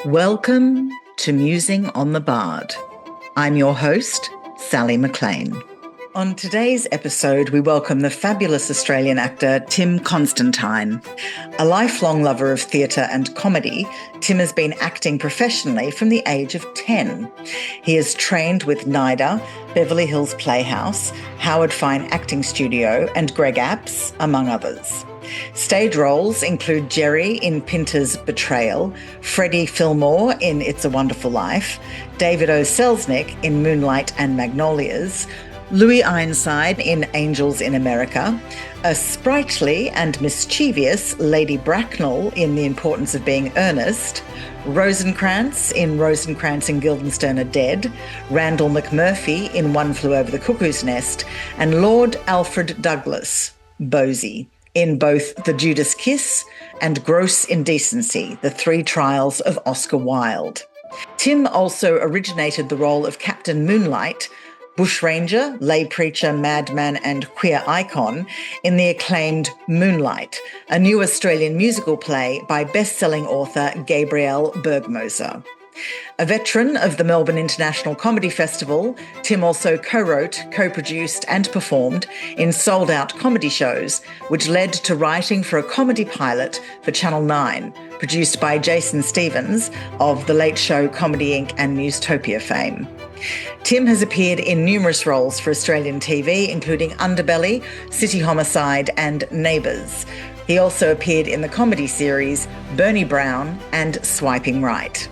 Welcome to Musing on the Bard. I'm your host, Sally McLean. On today's episode, we welcome the fabulous Australian actor Tim Constantine. A lifelong lover of theatre and comedy, Tim has been acting professionally from the age of 10. He has trained with NIDA, Beverly Hills Playhouse, Howard Fine Acting Studio, and Greg Apps, among others. Stage roles include Jerry in Pinter's Betrayal, Freddie Filmore in It's a Wonderful Life, David O. Selznick in Moonlight and Magnolias, Louis Ironside in Angels in America, a sprightly and mischievous Lady Bracknell in The Importance of Being Earnest, Rosencrantz in Rosencrantz and Guldenstern Are Dead, Randall McMurphy in One Flew Over the Cuckoo's Nest, and Lord Alfred Douglas, Bosie, in both The Judas Kiss and Gross Indecency, the three trials of Oscar Wilde. Tim also originated the role of Captain Moonlight, bushranger, lay preacher, madman and queer icon in the acclaimed Moonlight, a new Australian musical play by best-selling author Gabrielle Bergmoser. A veteran of the Melbourne International Comedy Festival, Tim also co-wrote, co-produced and performed in sold-out comedy shows, which led to writing for a comedy pilot for Channel 9, produced by Jason Stevens of The Late Show, Comedy Inc. and Newstopia fame. Tim has appeared in numerous roles for Australian TV, including Underbelly, City Homicide and Neighbours. He also appeared in the comedy series Bernie Brown and Swiping Right.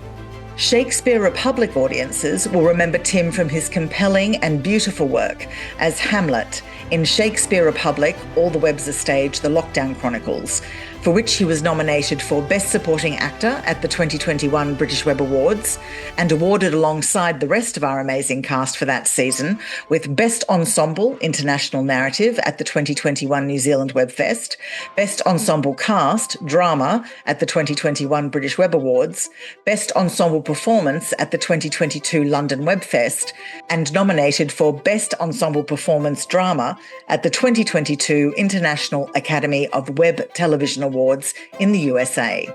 Shakespeare Republic audiences will remember Tim from his compelling and beautiful work as Hamlet in Shakespeare Republic, All the Webs Are Staged, The Lockdown Chronicles, for which he was nominated for Best Supporting Actor at the 2021 British Web Awards and awarded alongside the rest of our amazing cast for that season with Best Ensemble International Narrative at the 2021 New Zealand Web Fest, Best Ensemble Cast Drama at the 2021 British Web Awards, Best Ensemble Performance at the 2022 London Web Fest, and nominated for Best Ensemble Performance Drama at the 2022 International Academy of Web Television Awards in the USA.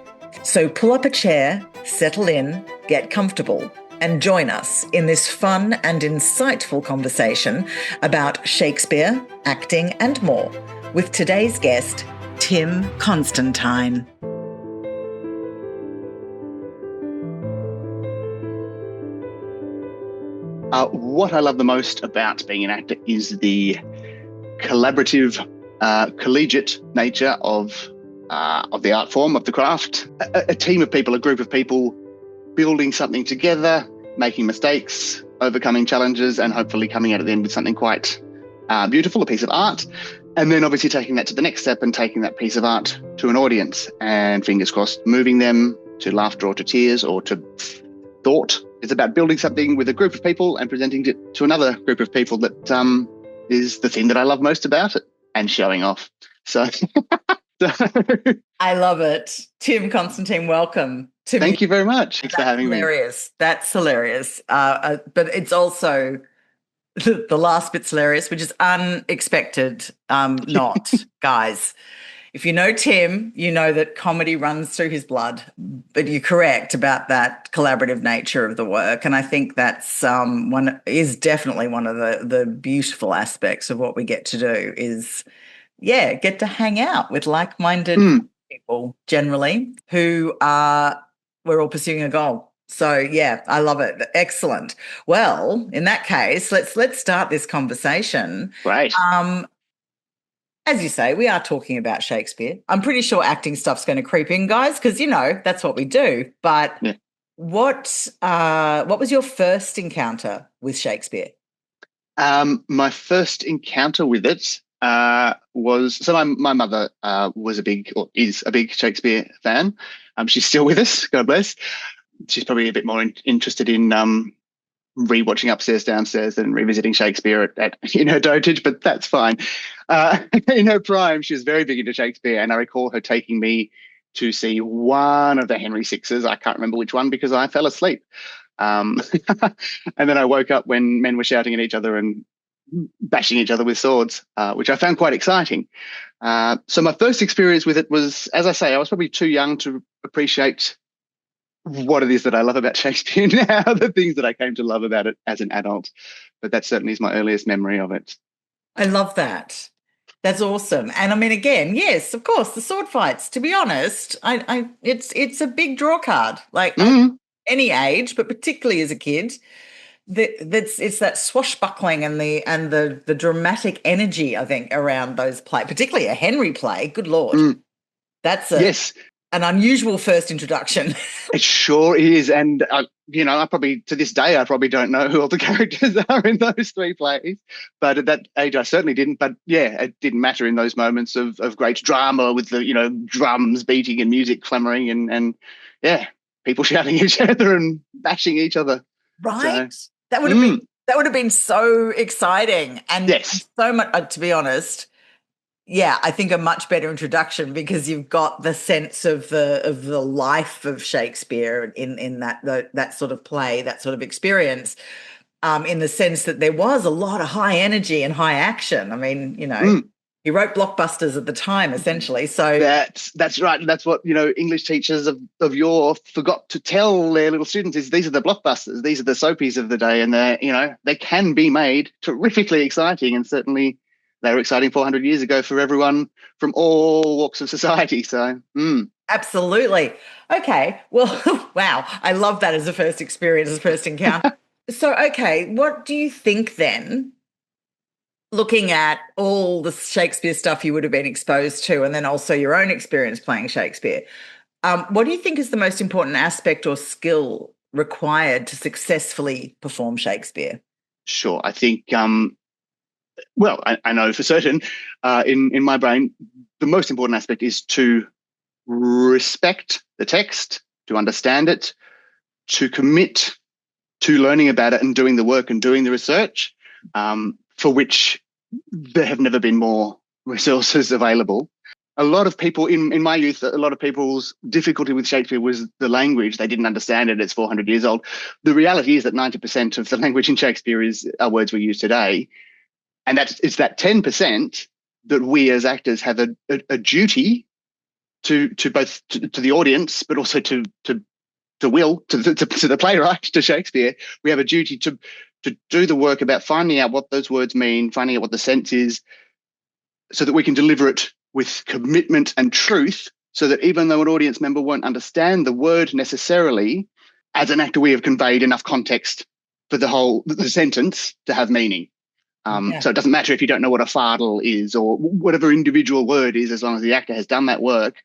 So pull up a chair, settle in, get comfortable, and join us in this fun and insightful conversation about Shakespeare, acting, and more with today's guest, Tim Constantine. What I love the most about being an actor is the collaborative, collegiate nature of the art form, of the craft. A team of people, a group of people building something together, making mistakes, overcoming challenges, and hopefully coming out at the end with something quite beautiful, a piece of art. And then obviously taking that to the next step and taking that piece of art to an audience and, fingers crossed, moving them to laughter or to tears or to thought. It's about building something with a group of people and presenting it to another group of people that is the thing that I love most about it, and showing off. So I love it. Tim Constantine, welcome to Thank you very much. Thanks for having me. That's hilarious. But it's also the last bit's hilarious, which is unexpected. Not, guys. If you know Tim, you know that comedy runs through his blood, but you're correct about that collaborative nature of the work. And I think that's definitely one of the beautiful aspects of what we get to do is, get to hang out with like-minded people generally who we're all pursuing a goal. So, I love it. Excellent. Well, in that case, let's start this conversation. Right. As you say, we are talking about Shakespeare. I'm pretty sure acting stuff's going to creep in, guys, because, that's what we do. But what was your first encounter with Shakespeare? My first encounter with it was, so my mother is a big Shakespeare fan. She's still with us, God bless. She's probably a bit more interested in rewatching Upstairs, Downstairs than revisiting Shakespeare in her dotage, but that's fine. In her prime, she was very big into Shakespeare, and I recall her taking me to see one of the Henry Sixes. I can't remember which one because I fell asleep. And then I woke up when men were shouting at each other and bashing each other with swords, which I found quite exciting. So my first experience with it was, as I say, I was probably too young to appreciate what it is that I love about Shakespeare now, the things that I came to love about it as an adult. But that certainly is my earliest memory of it. I love that. That's awesome. And I mean, again, yes, of course, the sword fights. To be honest, it's a big draw card. Like any age, but particularly as a kid, it's that swashbuckling and the dramatic energy, I think, around those play, particularly a Henry play. Good Lord, that's an unusual first introduction. It sure is. And, I probably, to this day, I probably don't know who all the characters are in those three plays. But at that age, I certainly didn't. But, yeah, it didn't matter in those moments of great drama with the, drums beating and music clamoring and people shouting at each other and bashing each other. Right. So, that would have been so exciting. And so much, to be honest, yeah, I think a much better introduction because you've got the sense of the life of Shakespeare in that sort of play, that sort of experience, in the sense that there was a lot of high energy and high action. I mean, he wrote blockbusters at the time, essentially. So that's right. And that's what, English teachers of yore forgot to tell their little students is these are the blockbusters, these are the soapies of the day, and they can be made terrifically exciting, and certainly they were exciting 400 years ago for everyone from all walks of society. So, Absolutely. Okay. Well, wow. I love that as a first experience, as a first encounter. So, okay, what do you think then, looking at all the Shakespeare stuff you would have been exposed to and then also your own experience playing Shakespeare, what do you think is the most important aspect or skill required to successfully perform Shakespeare? Sure. I think I know for certain in my brain, the most important aspect is to respect the text, to understand it, to commit to learning about it and doing the work and doing the research, for which there have never been more resources available. A lot of people in my youth, a lot of people's difficulty with Shakespeare was the language. They didn't understand it. It's 400 years old. The reality is that 90% of the language in Shakespeare are words we use today. And it's that 10% that we as actors have a duty to both to the audience, but also to the playwright, to Shakespeare. We have a duty to do the work about finding out what those words mean, finding out what the sense is, so that we can deliver it with commitment and truth, so that even though an audience member won't understand the word necessarily, as an actor we have conveyed enough context for the sentence to have meaning. So it doesn't matter if you don't know what a fardel is or whatever individual word is, as long as the actor has done that work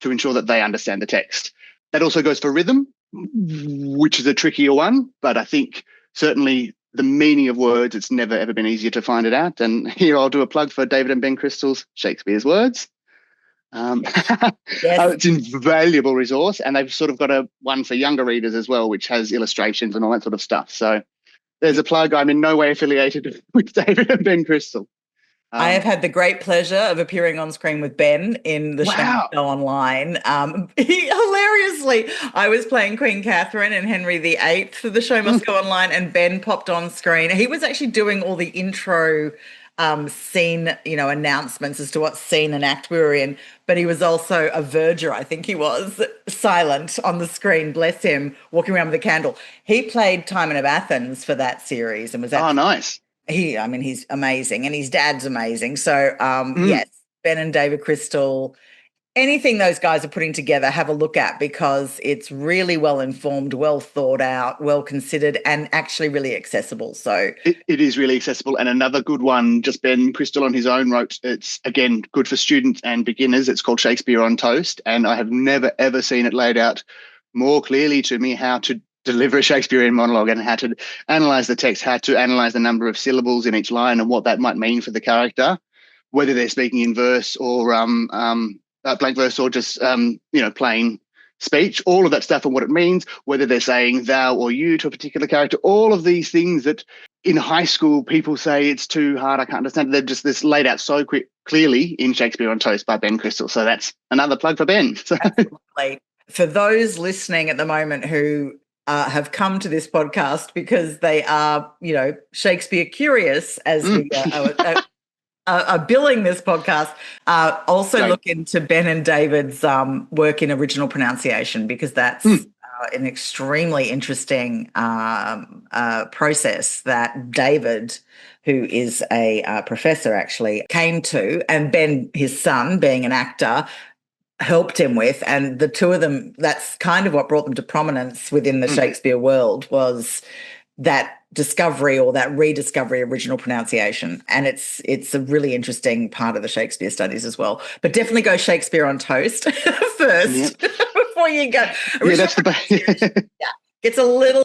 to ensure that they understand the text. That also goes for rhythm, which is a trickier one, but I think certainly the meaning of words, it's never, ever been easier to find it out. And here I'll do a plug for David and Ben Crystal's Shakespeare's Words. It's an invaluable resource, and they've sort of got one for younger readers as well, which has illustrations and all that sort of stuff. So there's a plug. I'm in no way affiliated with David and Ben Crystal. I have had the great pleasure of appearing on screen with Ben in the show online. Hilariously, I was playing Queen Catherine and Henry VIII for the show must go online, and Ben popped on screen. He was actually doing all the intro scene, announcements as to what scene and act we were in, but he was also a verger, I think he was, silent on the screen, bless him, walking around with a candle. He played Timon of Athens for that series and was actually, nice. He's amazing, and his dad's amazing. So, yes, Ben and David Crystal, anything those guys are putting together, have a look at, because it's really well informed, well thought out, well considered, and actually really accessible. So it is really accessible. And another good one, just Ben Crystal on his own wrote, it's again good for students and beginners. It's called Shakespeare on Toast, and I have never ever seen it laid out more clearly to me how to deliver a Shakespearean monologue and how to analyze the text, how to analyze the number of syllables in each line and what that might mean for the character, whether they're speaking in verse or blank verse or just plain speech, all of that stuff and what it means, whether they're saying thou or you to a particular character, all of these things that in high school people say it's too hard, I can't understand. They're just this laid out so clearly in Shakespeare on Toast by Ben Crystal. So that's another plug for Ben. Absolutely. For those listening at the moment who have come to this podcast because they are, Shakespeare curious, as we are billing this podcast. Also look into Ben and David's work in original pronunciation, because that's an extremely interesting process that David, who is a professor, actually came to, and Ben, his son, being an actor, helped him with. And the two of them, that's kind of what brought them to prominence within the Shakespeare world, was that discovery or that rediscovery of original pronunciation. And it's a really interesting part of the Shakespeare studies as well. But definitely go Shakespeare on Toast first before you go. That's the It's a little,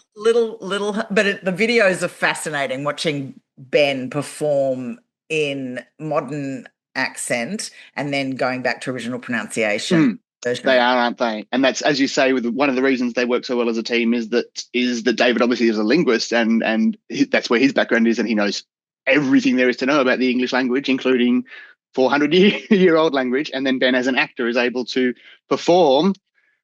but the videos are fascinating, watching Ben perform in modern accent and then going back to original pronunciation. They are, aren't they? And that's, as you say, with one of the reasons they work so well as a team is that David obviously is a linguist, and that's where his background is, and he knows everything there is to know about the English language, including 400-year-old language. And then Ben, as an actor, is able to perform,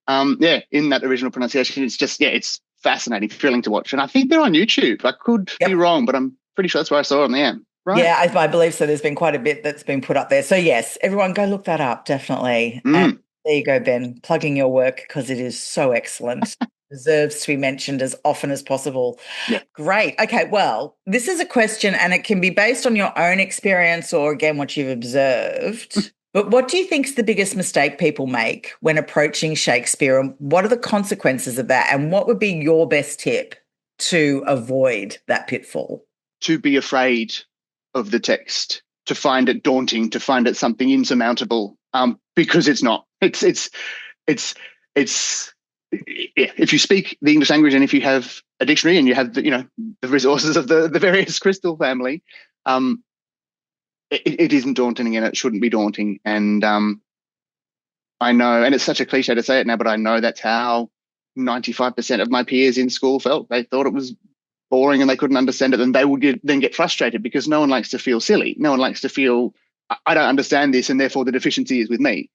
in that original pronunciation. It's just, it's fascinating, thrilling to watch. And I think they're on YouTube. I could be wrong, but I'm pretty sure that's where I saw them. Yeah. Right. Yeah, I believe so. There's been quite a bit that's been put up there. So, yes, everyone go look that up, definitely. And there you go, Ben, plugging your work, because it is so excellent. Deserves to be mentioned as often as possible. Yeah. Great. Okay, well, this is a question, and it can be based on your own experience or, again, what you've observed. But what do you think is the biggest mistake people make when approaching Shakespeare, and what are the consequences of that? And what would be your best tip to avoid that pitfall? To be afraid of the text, to find it daunting, to find it something insurmountable, because it's not. It's if you speak the English language and if you have a dictionary and you have the resources of the various crystal family, it isn't daunting, and it shouldn't be daunting. And I know, and it's such a cliche to say it now, but I know that's how 95% of my peers in school felt. They thought it was boring and they couldn't understand it, and they would then get frustrated, because no one likes to feel silly. No one likes to feel, I don't understand this, and therefore the deficiency is with me.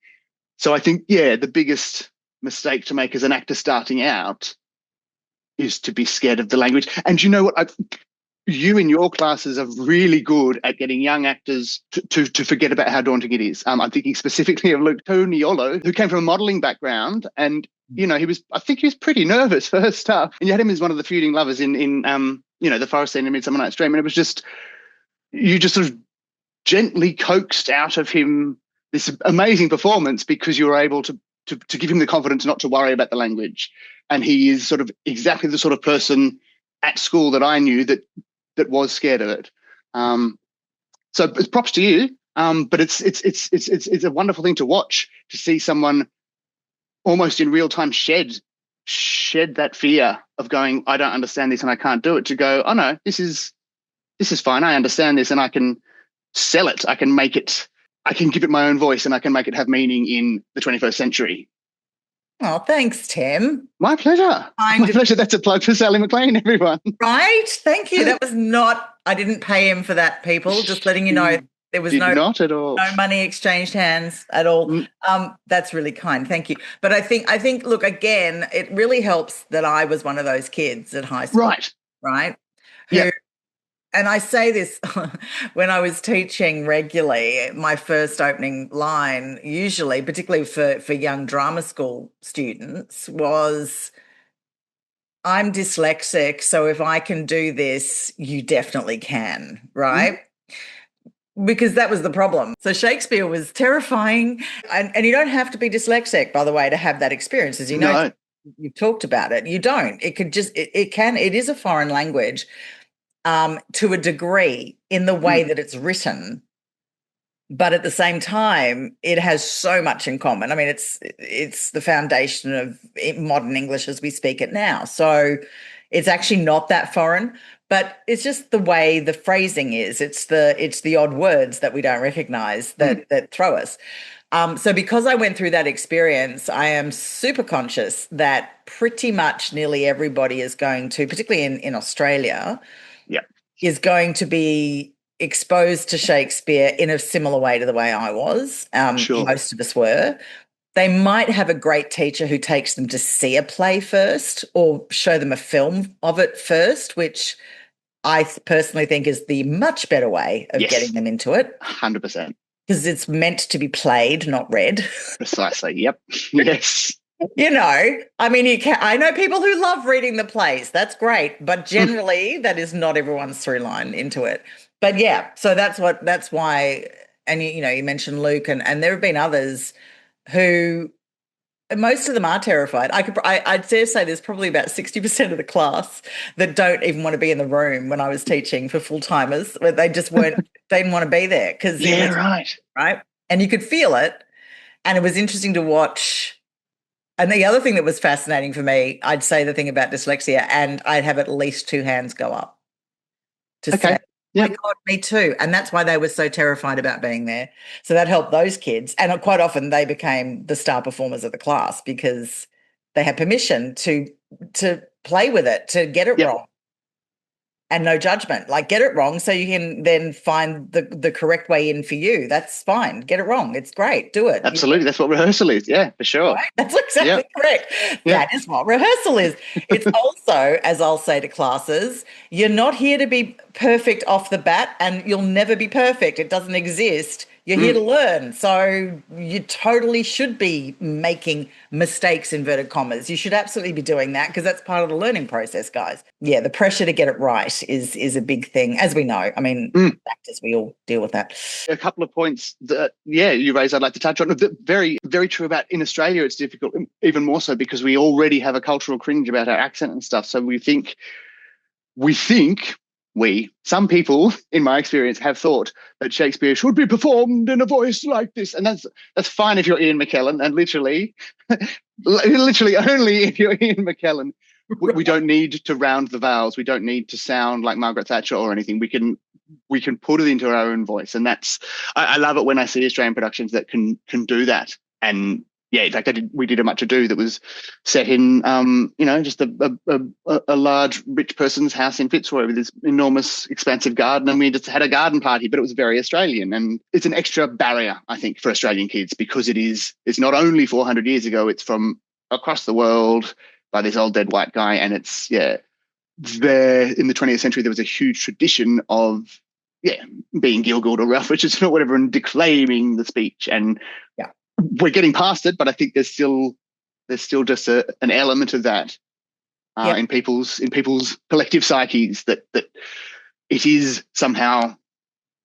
So I think, the biggest mistake to make as an actor starting out is to be scared of the language. And you know what? You in your classes are really good at getting young actors to forget about how daunting it is. I'm thinking specifically of Luke Toniolo, who came from a modelling background, and I think he was pretty nervous first up. And you had him as one of the feuding lovers in the forest scene in Midsummer Night's Dream. And it was just, you just sort of gently coaxed out of him this amazing performance, because you were able to give him the confidence not to worry about the language. And he is sort of exactly the sort of person at school that I knew that was scared of it. So it's props to you. But it's a wonderful thing to watch, to see someone almost in real time shed that fear of going, I don't understand this and I can't do it, to go, oh no, this is fine. I understand this, and I can sell it. I can make it, I can give it my own voice, and I can make it have meaning in the 21st century. Oh, thanks, Tim. My pleasure. My pleasure. That's a plug for Sally McLean, everyone. Right. Thank you. That was not, I didn't pay him for that, people. Just letting you know, there was not at all. No money exchanged hands at all. That's really kind. Thank you. But I think, look, again, it really helps that I was one of those kids at high school. Right. Yeah. And I say this when I was teaching regularly, my first opening line, usually, particularly for young drama school students, was, I'm dyslexic, so if I can do this, you definitely can, right? Because that was the problem. So Shakespeare was terrifying. And you don't have to be dyslexic, by the way, to have that experience. As you know, you've talked about it. You don't. It could just, it is a foreign language. To a degree, in the way that it's written, but at the same time, it has so much in common. I mean, it's the foundation of modern English as we speak it now. So it's actually not that foreign, but it's just the way the phrasing is. It's the odd words that we don't recognize that throw us. So because I went through that experience, I am super conscious that pretty much nearly everybody is going to, particularly in Australia, is going to be exposed to Shakespeare in a similar way to the way I was. Sure. Most of us were. They might have a great teacher who takes them to see a play first or show them a film of it first, which I personally think is the much better way of getting them into it. 100%. Because it's meant to be played, not read. Precisely. Yep. Yes. I mean, I know people who love reading the plays. That's great. But generally, that is not everyone's through line into it. But yeah, so that's why, and you mentioned Luke, and there have been others who, most of them are terrified. I'd dare say there's probably about 60% of the class that don't even want to be in the room when I was teaching for full-timers, where they just they didn't want to be there. Right. And you could feel it. And it was interesting to watch. And the other thing that was fascinating for me, I'd say the thing about dyslexia, and I'd have at least two hands go up to say, my God, me too. And that's why they were so terrified about being there. So that helped those kids. And quite often they became the star performers of the class because they had permission to play with it, to get it wrong. And no judgment. Like, get it wrong so you can then find the correct way in for you. That's fine. Get it wrong. It's great. Do it. Absolutely. That's what rehearsal is. Yeah, for sure. Right? That's exactly correct. That is what rehearsal is. It's also, as I'll say to classes, you're not here to be perfect off the bat, and you'll never be perfect. It doesn't exist. You're here to learn. So you totally should be making mistakes, inverted commas. You should absolutely be doing that because that's part of the learning process, guys. Yeah, the pressure to get it right is a big thing, as we know. I mean, actors, we all deal with that. A couple of points that, you raised I'd like to touch on. Very, very true about in Australia, it's difficult, even more so because we already have a cultural cringe about our accent and stuff. So some people, in my experience, have thought that Shakespeare should be performed in a voice like this. And that's fine if you're Ian McKellen, and literally only if you're Ian McKellen. We don't need to round the vowels. We don't need to sound like Margaret Thatcher or anything. We can put it into our own voice. And I love it when I see Australian productions that can do that. And yeah, in fact, we did a Much Ado that was set in, just a large rich person's house in Fitzroy with this enormous, expansive garden, and we just had a garden party. But it was very Australian, and it's an extra barrier, I think, for Australian kids because it's not only 400 years ago; it's from across the world by this old dead white guy, and it's there in the 20th century there was a huge tradition of being Gilgood or Ralph Richardson or whatever and declaiming the speech and. We're getting past it, but I think there's still just an element of that in people's collective psyches that it is somehow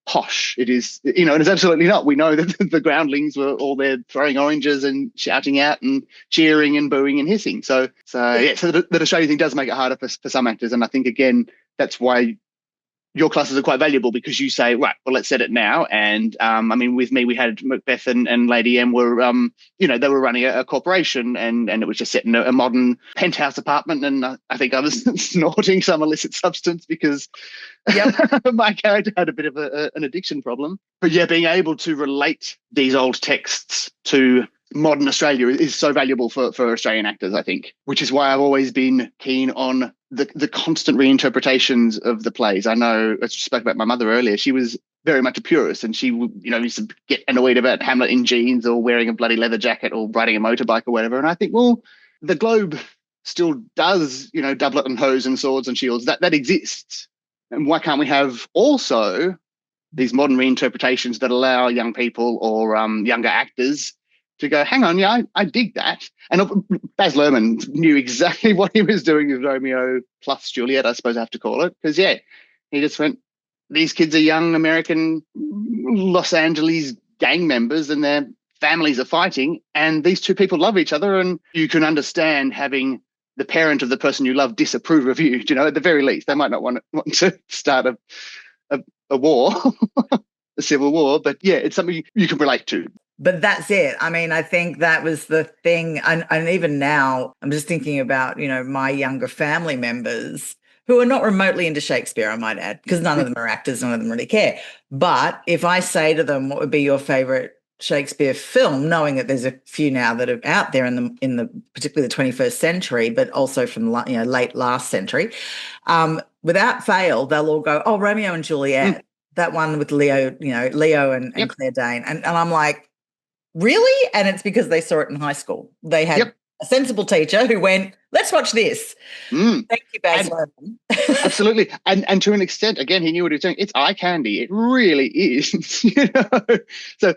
posh. It is, and it's absolutely not. We know that the groundlings were all there throwing oranges and shouting out and cheering and booing and hissing. So that Australian thing does make it harder for some actors, and I think again that's why your classes are quite valuable because you say, right, well, let's set it now. And with me, we had Macbeth and Lady M were, they were running a corporation and it was just set in a modern penthouse apartment. And I think I was snorting some illicit substance because my character had a bit of an addiction problem. But being able to relate these old texts to modern Australia is so valuable for Australian actors, I think, which is why I've always been keen on the constant reinterpretations of the plays. I know I spoke about my mother earlier. She was very much a purist, and she used to get annoyed about Hamlet in jeans or wearing a bloody leather jacket or riding a motorbike or whatever. And I think, well, the Globe still does, doublet and hose and swords and shields. That exists. And why can't we have also these modern reinterpretations that allow young people or younger actors to go, hang on, I dig that. And Baz Luhrmann knew exactly what he was doing with Romeo plus Juliet, I suppose I have to call it. Because, he just went, these kids are young American Los Angeles gang members and their families are fighting and these two people love each other, and you can understand having the parent of the person you love disapprove of you, at the very least. They might not want to start a war, a civil war, but it's something you can relate to. But that's it. I mean, I think that was the thing. And even now, I'm just thinking about, my younger family members who are not remotely into Shakespeare, I might add, because none of them are actors, none of them really care. But if I say to them, what would be your favourite Shakespeare film, knowing that there's a few now that are out there in the particularly the 21st century, but also from late last century, without fail, they'll all go, oh, Romeo and Juliet, that one with Leo and Claire Danes. And I'm like, Really? And it's because they saw it in high school. They had a sensible teacher who went, let's watch this. Thank you, Baz Luhrmann. Absolutely. And to an extent, again, he knew what he was doing. It's eye candy. It really is. So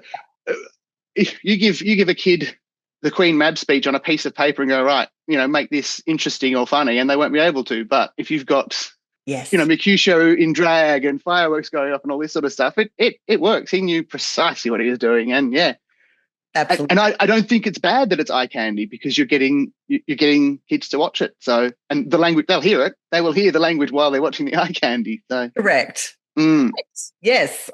if you give a kid the Queen Mab speech on a piece of paper and go, right, make this interesting or funny, and they won't be able to. But if you've got, Mercutio in drag and fireworks going up and all this sort of stuff, it works. He knew precisely what he was doing. And absolutely. And I don't think it's bad that it's eye candy, because you're getting kids to watch it. So, and the language, they'll hear it. They will hear the language while they're watching the eye candy. So correct. Yes.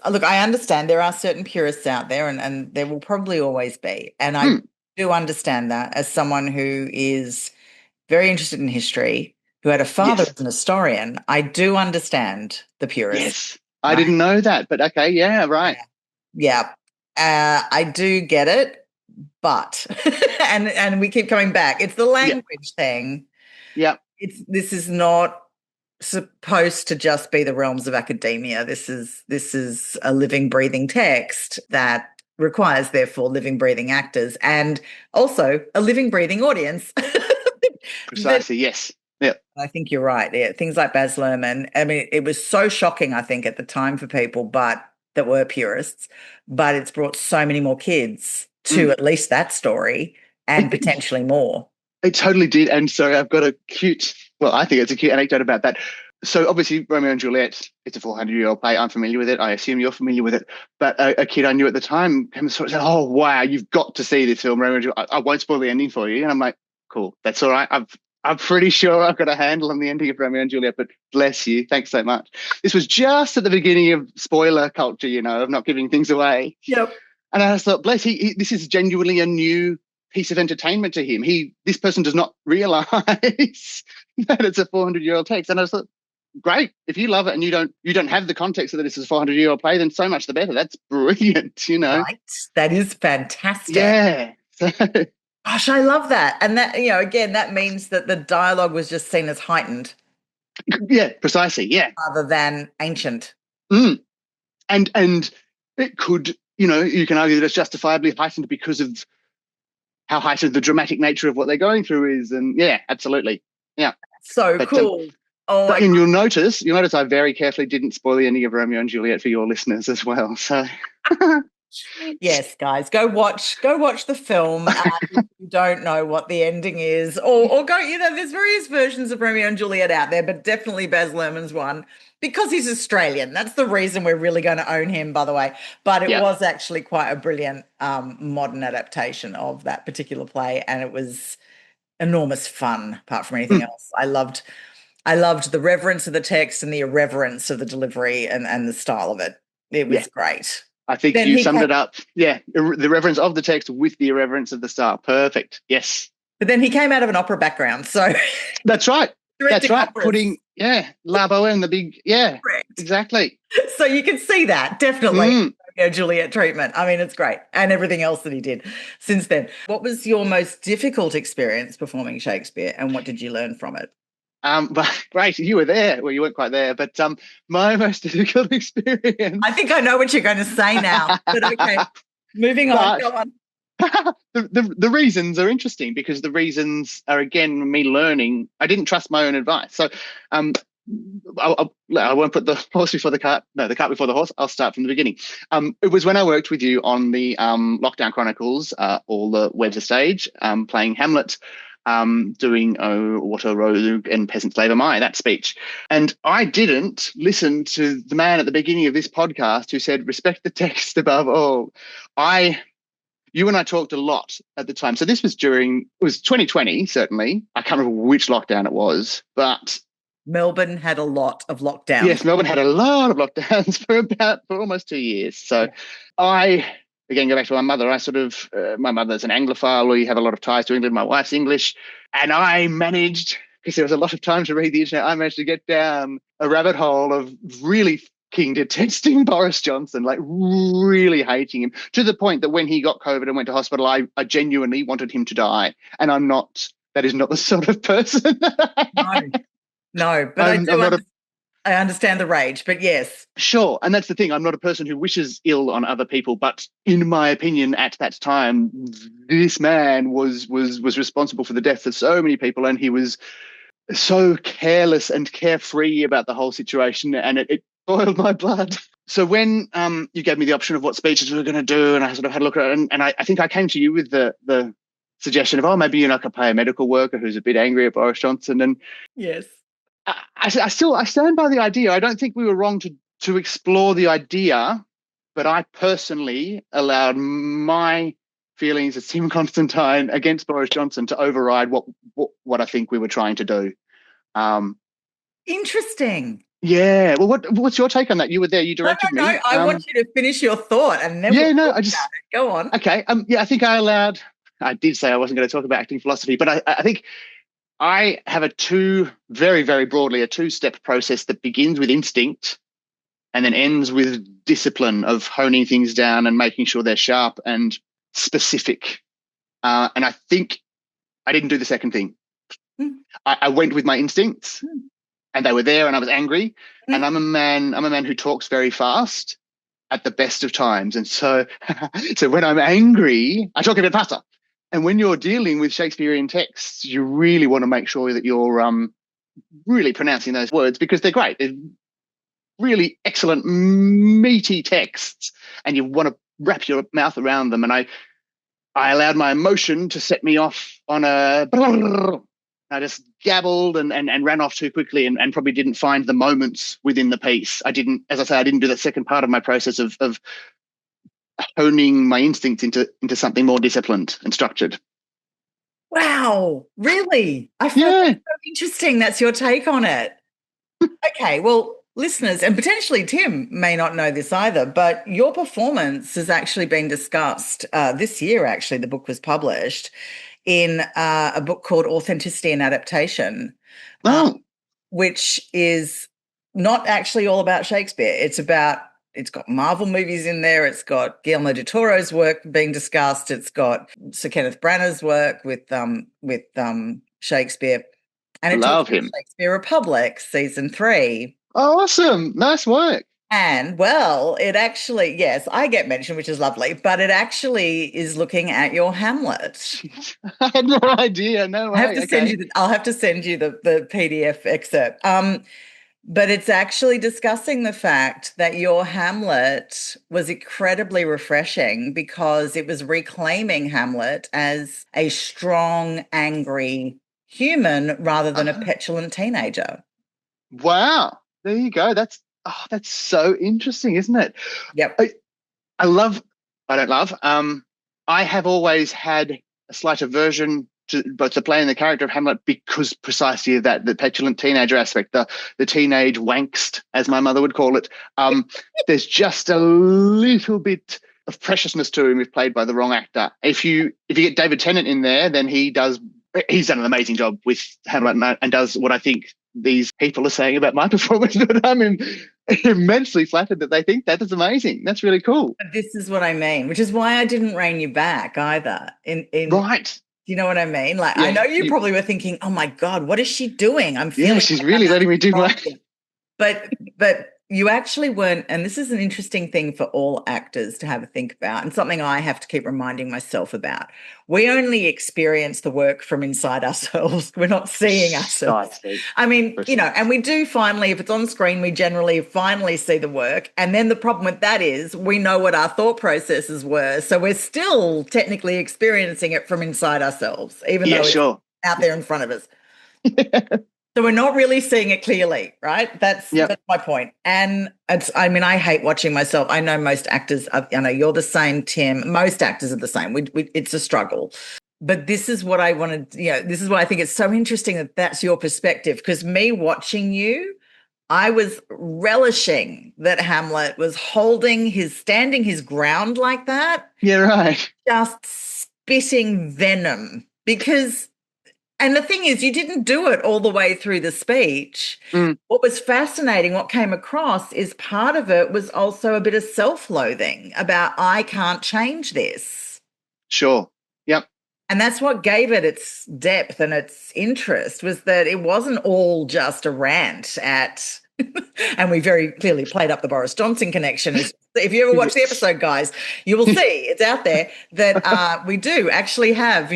Look, I understand there are certain purists out there, and there will probably always be. And I do understand that as someone who is very interested in history, who had a father as an historian. I do understand the purists. Yes. I didn't know that, but okay. Yeah. Right. Yeah. I do get it, but and we keep coming back. It's the language thing. Yeah. This is not supposed to just be the realms of academia. This is a living, breathing text that requires, therefore, living, breathing actors and also a living, breathing audience. Precisely. Yes. Yeah. I think you're right. Yeah. Things like Baz Luhrmann. I mean, it was so shocking, I think, at the time for people, that were purists, but it's brought so many more kids to at least that story and potentially more. It totally did. And so I've got I think it's a cute anecdote about that. So obviously Romeo and Juliet, it's a 400-year-old play. I'm familiar with it. I assume you're familiar with it. But a kid I knew at the time came and sort of said, oh, wow, you've got to see this film, Romeo and Juliet. I won't spoil the ending for you. And I'm like, cool, that's all right. I'm pretty sure I've got a handle on the ending of Romeo and Juliet, but bless you. Thanks so much. This was just at the beginning of spoiler culture, of not giving things away. Yep. And I thought, bless this is genuinely a new piece of entertainment to him. This person does not realise that it's a 400-year-old text. And I thought, great. If you love it and you don't have the context that this is a 400-year-old play, then so much the better. That's brilliant, Right. That is fantastic. Yeah. Gosh, I love that. And that, again, that means that the dialogue was just seen as heightened. Yeah, precisely. Yeah. Rather than ancient. And it could, you can argue that it's justifiably heightened because of how heightened the dramatic nature of what they're going through is. And yeah, absolutely. Yeah. So cool. But you'll notice I very carefully didn't spoil the ending of Romeo and Juliet for your listeners as well. So yes, guys, go watch the film if you don't know what the ending is, or go, there's various versions of Romeo and Juliet out there, but definitely Baz Luhrmann's one, because he's Australian. That's the reason we're really going to own him, by the way. But it was actually quite a brilliant modern adaptation of that particular play, and it was enormous fun, apart from anything else. I loved the reverence of the text and the irreverence of the delivery and the style of it. It was great. I think then you summed it up. Yeah, the reverence of the text with the irreverence of the style. Perfect. Yes. But then he came out of an opera background, so that's right. That's right. Operas. Putting La Boheme and the big correct. Exactly. So you can see that definitely. Juliet treatment. I mean, it's great, and everything else that he did since then. What was your most difficult experience performing Shakespeare, and what did you learn from it? But great, you were there. Well, you weren't quite there, but my most difficult experience. I think I know what you're going to say now, but okay, moving on. Go on. The reasons are interesting, because the reasons are, again, me learning. I didn't trust my own advice. So I won't put the horse before the cart. No, the cart before the horse. I'll start from the beginning. It was when I worked with you on the Lockdown Chronicles, all the Webster stage, playing Hamlet, doing What a Rogue and Peasant Slave Am I, that speech. And I didn't listen to the man at the beginning of this podcast who said, respect the text above all. You and I talked a lot at the time. So this was it was 2020, certainly. I can't remember which lockdown it was, but Melbourne had a lot of lockdowns. Yes, Melbourne had a lot of lockdowns for almost 2 years. So I, again, go back to my mother. My mother's an Anglophile. We have a lot of ties to England. My wife's English. And I managed, because there was a lot of time to read the internet, I managed to get down a rabbit hole of really keen detesting Boris Johnson, like really hating him, to the point that when he got COVID and went to hospital, I genuinely wanted him to die. And that is not the sort of person. No, but I understand the rage, but yes. Sure. And that's the thing. I'm not a person who wishes ill on other people, but in my opinion, at that time, this man was responsible for the death of so many people, and he was so careless and carefree about the whole situation, and it boiled my blood. So when you gave me the option of what speeches we were going to do, and I sort of had a look at it, and I think I came to you with the suggestion of, oh, maybe I could play a medical worker who's a bit angry at Boris Johnson. And Yes. I stand by the idea. I don't think we were wrong to explore the idea, but I personally allowed my feelings as Tim Constantine against Boris Johnson to override what I think we were trying to do. Interesting. Yeah. Well, what's your take on that? You were there. You directed me. No. I want you to finish your thought, and then go on. Okay. I think I did say I wasn't going to talk about acting philosophy, but I think I have very, very broadly, a two-step process that begins with instinct and then ends with discipline of honing things down and making sure they're sharp and specific. And I think I didn't do the second thing. I went with my instincts, and they were there, and I was angry. And I'm a man who talks very fast at the best of times. And so when I'm angry, I talk a bit faster. And when you're dealing with Shakespearean texts, you really want to make sure that you're really pronouncing those words, because they're great. They're really excellent, meaty texts, and you want to wrap your mouth around them. And I allowed my emotion to set me off on I just gabbled and ran off too quickly, and probably didn't find the moments within the piece. I didn't do the second part of my process of honing my instincts into something more disciplined and structured. Wow, really? I find that so interesting. That's your take on it. Okay, well, listeners, and potentially Tim may not know this either, but your performance has actually been discussed this year. Actually, the book was published in a book called Authenticity and Adaptation, which is not actually all about Shakespeare. It's got Marvel movies in there. It's got Guillermo del Toro's work being discussed. It's got Sir Kenneth Branagh's work with Shakespeare. And it talks about Shakespeare Republic, season 3. Oh, awesome. Nice work. And, well, it actually, yes, I get mentioned, which is lovely, but it actually is looking at your Hamlet. I had no idea. No way. I'll have to send you the PDF excerpt. But it's actually discussing the fact that your Hamlet was incredibly refreshing, because it was reclaiming Hamlet as a strong, angry human rather than a petulant teenager. Wow. There you go. That's so interesting, isn't it? Yep. I have always had a slight aversion to both the play and the character of Hamlet, because precisely of that, the petulant teenager aspect, the teenage wankst, as my mother would call it. There's just a little bit of preciousness to him if played by the wrong actor. If you get David Tennant in there, then he's done an amazing job with Hamlet and does what I think these people are saying about my performance, but I'm immensely flattered that they think that is amazing. That's really cool. This is what I mean, which is why I didn't rein you back either. Right. Do you know what I mean? Like, I know you probably were thinking, oh my God, what is she doing? I'm feeling she's really letting me do my... But you actually weren't, and this is an interesting thing for all actors to have a think about, and something I have to keep reminding myself about. We only experience the work from inside ourselves. We're not seeing ourselves. I mean, and we do finally, if it's on screen, we generally finally see the work. And then the problem with that is we know what our thought processes were. So we're still technically experiencing it from inside ourselves, even though it's out there in front of us. So we're not really seeing it clearly, right? That's my point. And I hate watching myself. I know most actors, I know you're the same, Tim. Most actors are the same. It's a struggle. But this is what I wanted, this is why I think it's so interesting that that's your perspective, because me watching you, I was relishing that Hamlet was standing his ground like that. Yeah, right. Just spitting venom, because... And the thing is, you didn't do it all the way through the speech. What was fascinating, what came across, is part of it was also a bit of self-loathing about, I can't change this. Sure. Yep. And that's what gave it its depth and its interest, was that it wasn't all just a rant at And we very clearly played up the Boris Johnson connection. If you ever watch the episode, guys, you will see it's out there that we do actually have,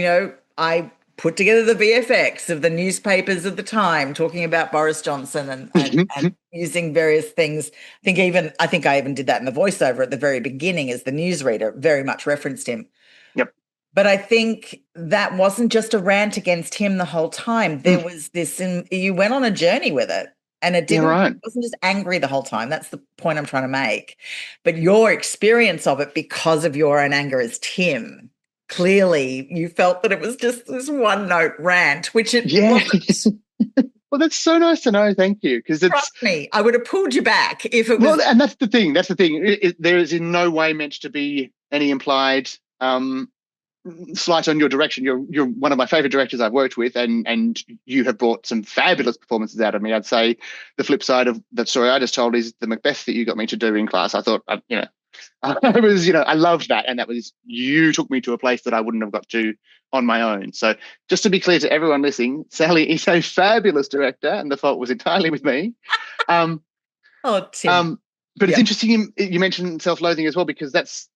I put together the VFX of the newspapers of the time talking about Boris Johnson and using various things. I think I even did that in the voiceover at the very beginning as the newsreader, very much referenced him. Yep. But I think that wasn't just a rant against him the whole time. There was this, you went on a journey with it. And it wasn't just angry the whole time. That's the point I'm trying to make. But your experience of it, because of your own anger as Tim, clearly you felt that it was just this one-note rant, which it wasn't. Well, that's so nice to know. Thank you. Because trust me, I would have pulled you back if it was. Well, and that's the thing. There is in no way meant to be any implied slight on your direction. You're one of my favorite directors I've worked with, and you have brought some fabulous performances out of me. I'd say the flip side of that story I just told is the Macbeth that you got me to do in class. I thought, I loved that, and that was, you took me to a place that I wouldn't have got to on my own. So just to be clear to everyone listening, Sally is a fabulous director, and the fault was entirely with me. Tim. But it's interesting you mentioned self-loathing as well, because that's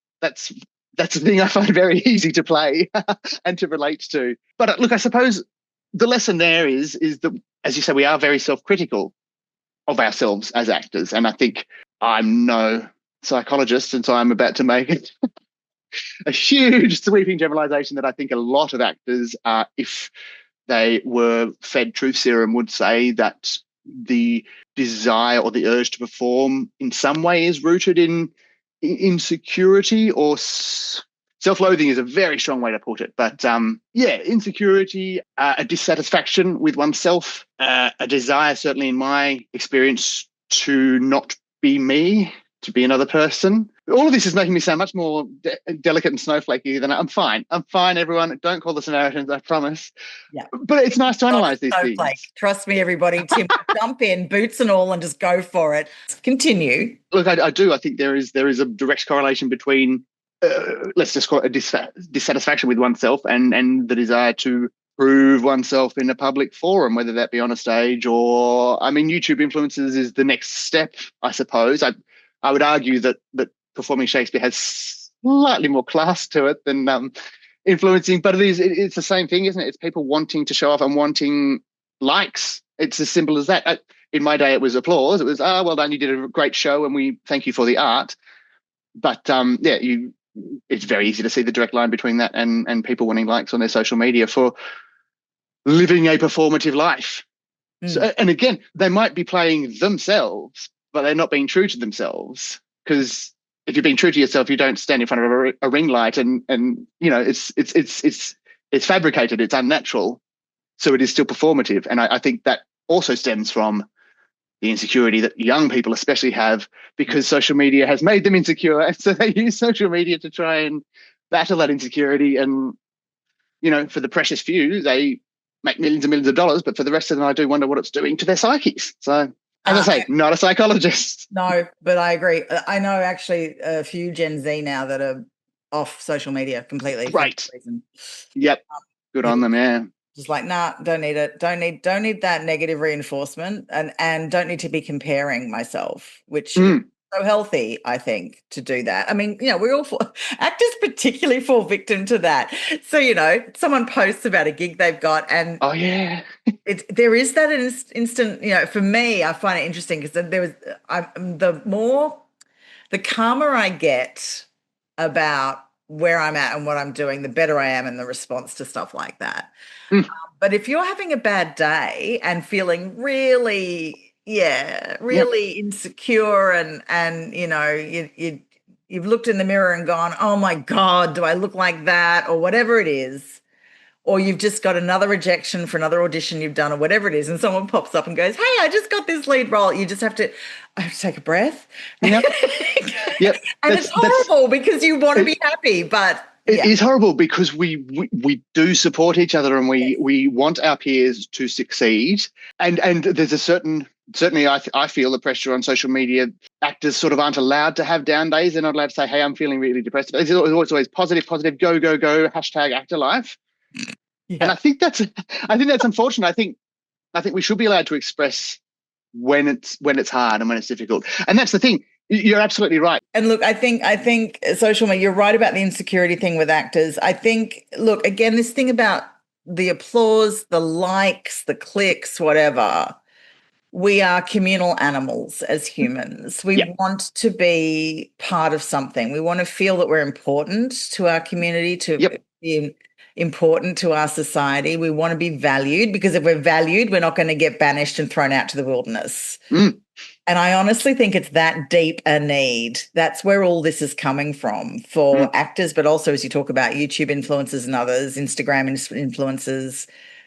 the thing I find very easy to play and to relate to. But look, I suppose the lesson there is that, as you say, we are very self-critical of ourselves as actors. And I think I'm no psychologist, and so I'm about to make a huge sweeping generalization that I think a lot of actors, if they were fed truth serum, would say that the desire or the urge to perform in some way is rooted in insecurity, or self-loathing is a very strong way to put it, but insecurity, a dissatisfaction with oneself, a desire, certainly in my experience, to not be me, to be another person. All of this is making me sound much more delicate and snowflakey than I'm fine. I'm fine, everyone. Don't call the Samaritans, I promise. Yeah. But it's nice to analyse these things. Trust me, everybody. Tim, jump in, boots and all, and just go for it. Continue. Look, I do. I think there is a direct correlation between, let's just call it a dissatisfaction with oneself and the desire to prove oneself in a public forum, whether that be on a stage or, YouTube influencers is the next step, I suppose. I would argue that performing Shakespeare has slightly more class to it than influencing, but it's the same thing, isn't it? It's people wanting to show off and wanting likes. It's as simple as that. In my day, it was applause. It was, well done, you did a great show and we thank you for the art. But it's very easy to see the direct line between that and people wanting likes on their social media for living a performative life. So, and again, they might be playing themselves, but they're not being true to themselves, because if you're being true to yourself, you don't stand in front of a ring light and it's fabricated, it's unnatural. So it is still performative. And I think that also stems from the insecurity that young people especially have, because social media has made them insecure. And so they use social media to try and battle that insecurity. And, for the precious few, they make millions and millions of dollars. But for the rest of them, I do wonder what it's doing to their psyches. So, as I say, not a psychologist. No, but I agree. I know actually a few Gen Z now that are off social media completely. Right. Yep. Good on them, yeah. Just like, nah, don't need it. Don't need that negative reinforcement, and don't need to be comparing myself, which is so healthy, I think, to do that. We all actors particularly fall victim to that. So, someone posts about a gig they've got, and oh yeah, there is that instant. For me, I find it interesting because the calmer I get about where I'm at and what I'm doing, the better I am in the response to stuff like that. But if you're having a bad day and feeling really insecure and you've looked in the mirror and gone, oh my God, do I look like that, or whatever it is, or you've just got another rejection for another audition you've done or whatever it is, and someone pops up and goes, hey, I just got this lead role. You just have to take a breath. Yep. Yep. And it's horrible because you want to be happy, but it is horrible because we do support each other and we want our peers to succeed. And there's a certainly I feel the pressure on social media. Actors sort of aren't allowed to have down days. They're not allowed to say, hey, I'm feeling really depressed. It's always positive, go, hashtag actor life. Yeah. And I think that's unfortunate. I think we should be allowed to express when it's hard and when it's difficult. And that's the thing. You're absolutely right. And look, I think social media, you're right about the insecurity thing with actors. I think, look, again, this thing about the applause, the likes, the clicks, whatever, we are communal animals as humans. We want to be part of something. We want to feel that we're important to our community, to be important to our society. We want to be valued, because if we're valued, we're not going to get banished and thrown out to the wilderness. And I honestly think it's that deep a need. That's where all this is coming from for actors, but also, as you talk about, YouTube influencers and others, Instagram influencers.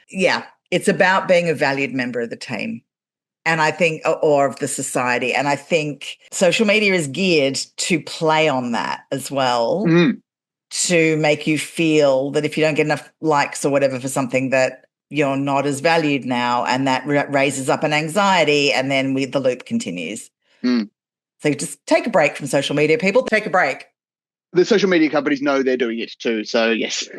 Yeah, it's about being a valued member of the team. And I think, or of the society. And I think social media is geared to play on that as well, to make you feel that if you don't get enough likes or whatever for something, that you're not as valued now, and that raises up an anxiety, and then the loop continues. So just take a break from social media, people. Take a break. The social media companies know they're doing it too, so yes.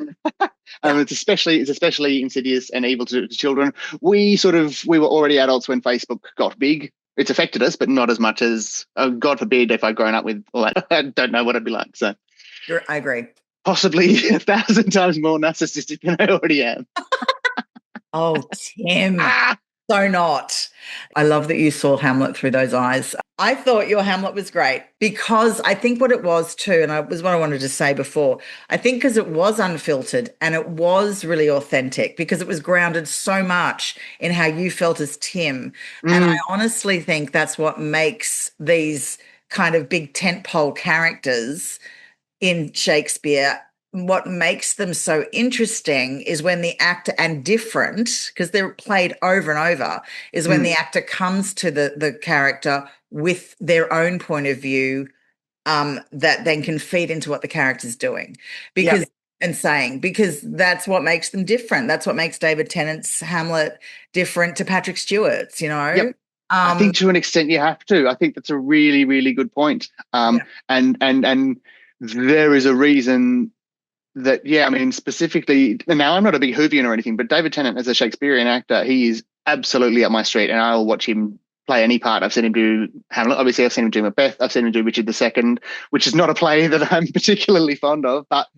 It's especially insidious and evil to children. We were already adults when Facebook got big. It's affected us, but not as much as, God forbid, if I'd grown up with all that. I don't know what I'd be like. So I agree. Possibly 1,000 times more narcissistic than I already am. Oh, Tim. So not. I love that you saw Hamlet through those eyes. I thought your Hamlet was great, because I think what it was too, and it was what I wanted to say before, I think because it was unfiltered and it was really authentic, because it was grounded so much in how you felt as Tim. And I honestly think that's what makes these kind of big tentpole characters in Shakespeare, what makes them so interesting is when the actor, and different, because they're played over and over, is when the actor comes to the character with their own point of view, that then can feed into what the character's doing. Because that's what makes them different. That's what makes David Tennant's Hamlet different to Patrick Stewart's, I think to an extent you have to. I think that's a really, really good point. And there is a reason that, specifically, and now I'm not a big Whovian or anything, but David Tennant as a Shakespearean actor, he is absolutely up my street, and I'll watch him play any part. I've seen him do Hamlet. Obviously, I've seen him do Macbeth. I've seen him do Richard II, which is not a play that I'm particularly fond of. But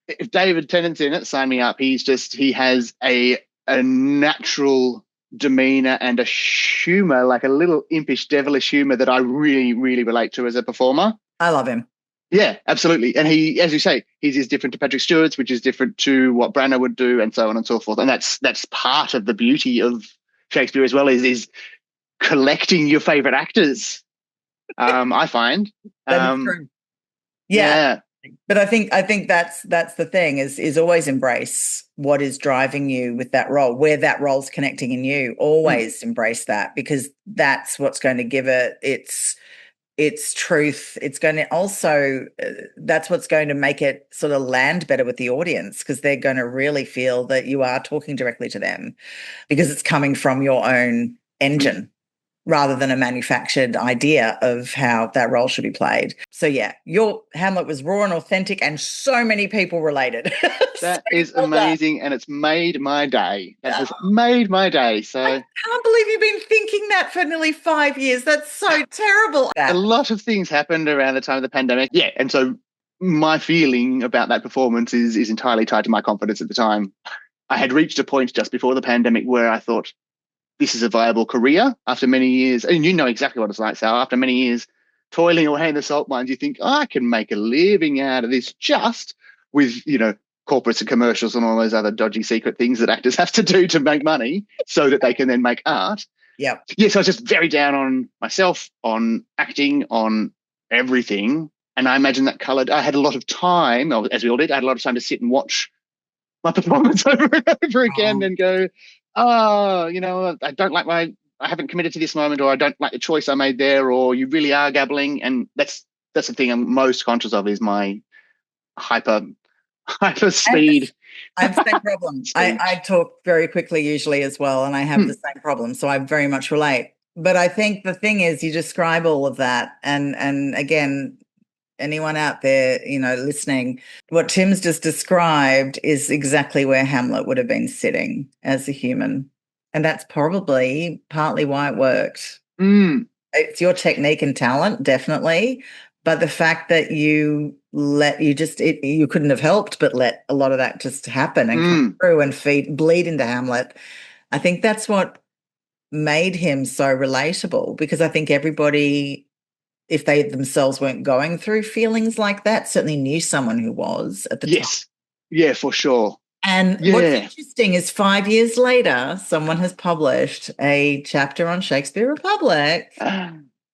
if David Tennant's in it, sign me up. He has a natural demeanor and a humor, like a little impish, devilish humor that I really, really relate to as a performer. I love him. Yeah, absolutely. And he, as you say, he's different to Patrick Stewart's, which is different to what Bracknell would do, and so on and so forth. And that's part of the beauty of Shakespeare as well, is collecting your favorite actors. I find. That is true. Yeah. But I think that's the thing, is always embrace what is driving you with that role, where that role's connecting in you. Always embrace that, because that's what's going to give it its truth. It's going to also, that's what's going to make it sort of land better with the audience, because they're going to really feel that you are talking directly to them, because it's coming from your own engine rather than a manufactured idea of how that role should be played. So yeah, your Hamlet was raw and authentic, and so many people related. That is amazing, and it's made my day. That has made my day. So I can't believe you've been thinking that for nearly 5 years. That's so terrible. A lot of things happened around the time of the pandemic. Yeah, and so my feeling about that performance is entirely tied to my confidence at the time. I had reached a point just before the pandemic where I thought, this is a viable career after many years. And you know exactly what it's like, Sal. After many years toiling away in the salt mines, you think, I can make a living out of this just with, corporates and commercials and all those other dodgy secret things that actors have to do to make money so that they can then make art. Yeah. Yeah, so I was just very down on myself, on acting, on everything. And I imagine that coloured, I had a lot of time, as we all did, I had a lot of time to sit and watch my performance over and over again and go, I haven't committed to this moment, or I don't like the choice I made there, or you really are gabbling. And that's the thing I'm most conscious of, is my hyper speed. I have the same problem. I talk very quickly usually as well, and I have the same problem. So I very much relate. But I think the thing is, you describe all of that. And again, anyone out there, listening, what Tim's just described is exactly where Hamlet would have been sitting as a human. And that's probably partly why it worked. Mm, It's your technique and talent, definitely. But the fact that you you couldn't have helped but let a lot of that just happen and come through and bleed into Hamlet. I think that's what made him so relatable, because I think everybody, if they themselves weren't going through feelings like that, certainly knew someone who was at the time. yes. Yeah, for sure. And what's Yeah. interesting is 5 years later, someone has published a chapter on Shakespeare Republic,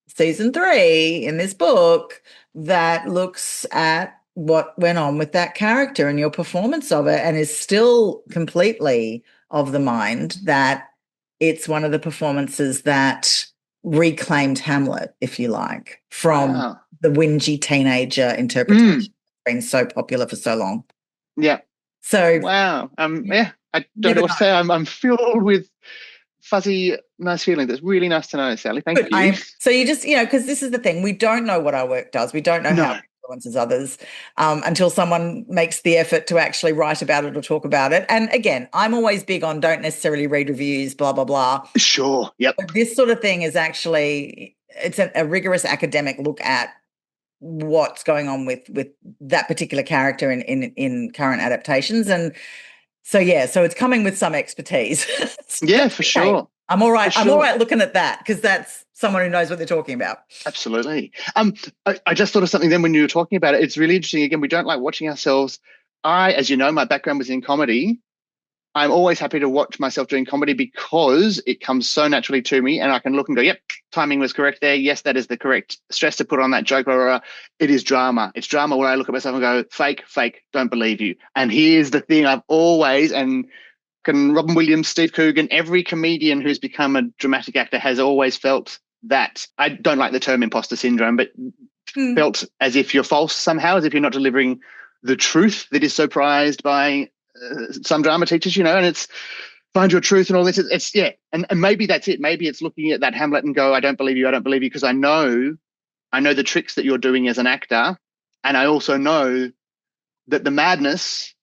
season 3 in this book, that looks at what went on with that character and your performance of it, and is still completely of the mind that it's one of the performances that reclaimed Hamlet, if you like, from the whingy teenager interpretation that's been so popular for so long. Yeah. So wow. Yeah, I don't know what to say. I'm filled with fuzzy, nice feelings. That's really nice to know, Sally. Thank you. So you just, because this is the thing, we don't know what our work does. We don't know how it influences others until someone makes the effort to actually write about it or talk about it. And again, I'm always big on don't necessarily read reviews, blah, blah, blah. Sure, yep. But this sort of thing is actually, it's a rigorous academic look at what's going on with that particular character in current adaptations. And so it's coming with some expertise. Yeah, for sure. I'm all right. I'm all right looking at that, because that's someone who knows what they're talking about. Absolutely. I just thought of something then when you were talking about it. It's really interesting. Again, we don't like watching ourselves. As you know, my background was in comedy. I'm always happy to watch myself doing comedy because it comes so naturally to me, and I can look and go, yep, timing was correct there. Yes, that is the correct stress to put on that joke. Or it is drama. It's drama where I look at myself and go, fake, don't believe you. And here's the thing I've always, and Robin Williams, Steve Coogan, every comedian who's become a dramatic actor has always felt that. I don't like the term imposter syndrome, but felt as if you're false somehow, as if you're not delivering the truth that is so prized by some drama teachers, and it's find your truth and all this. It's and maybe that's it. Maybe it's looking at that Hamlet and go, I don't believe you, because I know the tricks that you're doing as an actor, and I also know that the madness,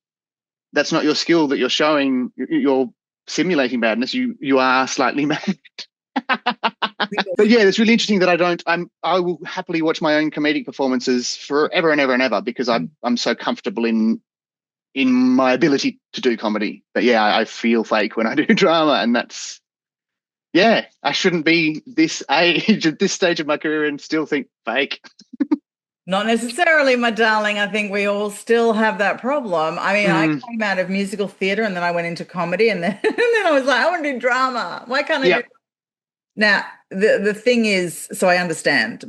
that's not your skill that you're showing. You're simulating madness. You are slightly mad. But yeah, it's really interesting that I will happily watch my own comedic performances forever and ever and ever, because I'm so comfortable in my ability to do comedy. But yeah, I feel fake when I do drama, and that's, I shouldn't be this age at this stage of my career and still think fake. Not necessarily, my darling. I think we all still have that problem. I mean, I came out of musical theatre and then I went into comedy, and then I was like, I want to do drama. Why can't I do? Now, the thing is, so I understand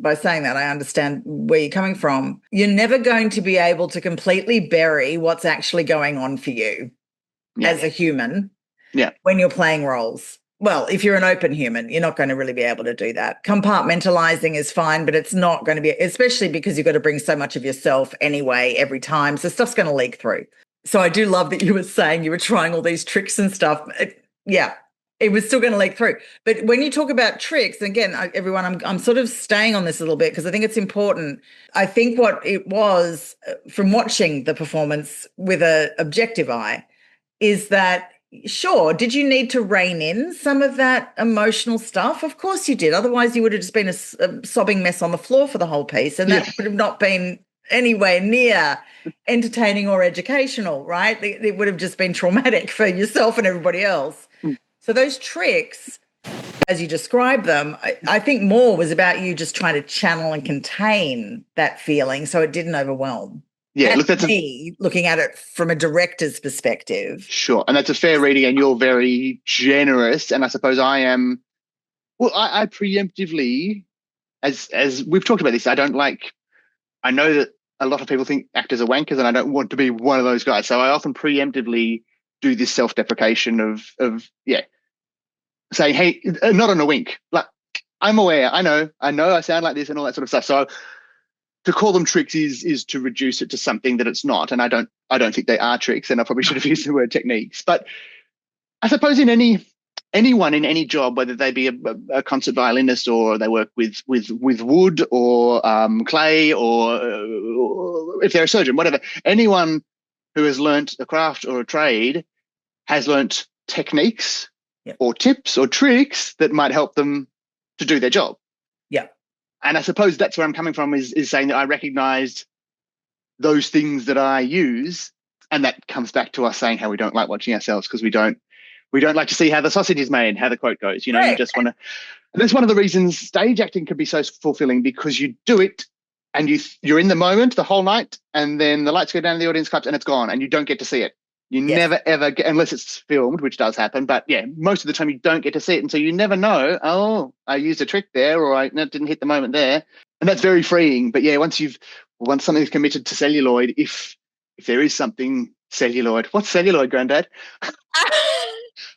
by saying that, I understand where you're coming from. You're never going to be able to completely bury what's actually going on for you as a human when you're playing roles. Well, if you're an open human, you're not going to really be able to do that. Compartmentalizing is fine, but it's not going to be, especially because you've got to bring so much of yourself anyway every time. So stuff's going to leak through. So I do love that you were saying you were trying all these tricks and stuff. It was still going to leak through. But when you talk about tricks, again, everyone, I'm sort of staying on this a little bit because I think it's important. I think what it was from watching the performance with an objective eye is that, sure, did you need to rein in some of that emotional stuff? Of course you did. Otherwise, you would have just been a sobbing mess on the floor for the whole piece, and that would have not been anywhere near entertaining or educational, right? It would have just been traumatic for yourself and everybody else. So those tricks, as you describe them, I think more was about you just trying to channel and contain that feeling so it didn't overwhelm. Yeah, that's me looking at it from a director's perspective. Sure, and that's a fair reading, and you're very generous, and I suppose I am. Well, I preemptively, as we've talked about this, I know that a lot of people think actors are wankers, and I don't want to be one of those guys. So I often preemptively do this self-deprecation of saying, hey, not on a wink. Like, I'm aware, I know I sound like this and all that sort of stuff. So to call them tricks is to reduce it to something that it's not. And I don't think they are tricks, and I probably should have used the word techniques. But I suppose in anyone in any job, whether they be a concert violinist or they work with wood or clay or if they're a surgeon, whatever, anyone who has learnt a craft or a trade has learnt techniques or tips or tricks that might help them to do their job. Yeah. And I suppose that's where I'm coming from is saying that I recognized those things that I use. And that comes back to us saying how we don't like watching ourselves because we don't like to see how the sausage is made, how the quote goes. You know, you just want to. And that's one of the reasons stage acting can be so fulfilling, because you do it and you're in the moment the whole night, and then the lights go down, the audience claps, and it's gone, and you don't get to see it. You never, ever get, unless it's filmed, which does happen. But yeah, most of the time you don't get to see it. And so you never know, oh, I used a trick there, or I didn't hit the moment there. And that's very freeing. But yeah, once something's committed to celluloid, if there is something celluloid, what's celluloid, Grandad?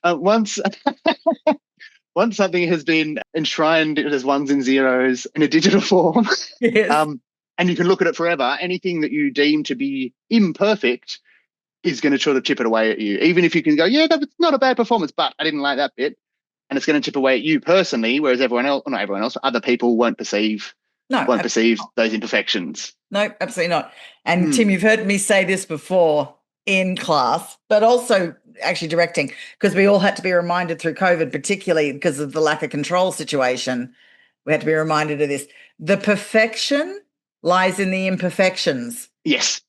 Once something has been enshrined as ones and zeros in a digital form, and you can look at it forever, anything that you deem to be imperfect is going to sort of chip it away at you. Even if you can go, yeah, that's not a bad performance, but I didn't like that bit. And it's going to chip away at you personally, whereas not everyone else, other people won't perceive those imperfections. No, absolutely not. And Tim, you've heard me say this before in class, but also actually directing, because we all had to be reminded through COVID, particularly because of the lack of control situation. We had to be reminded of this. The perfection lies in the imperfections. Yes.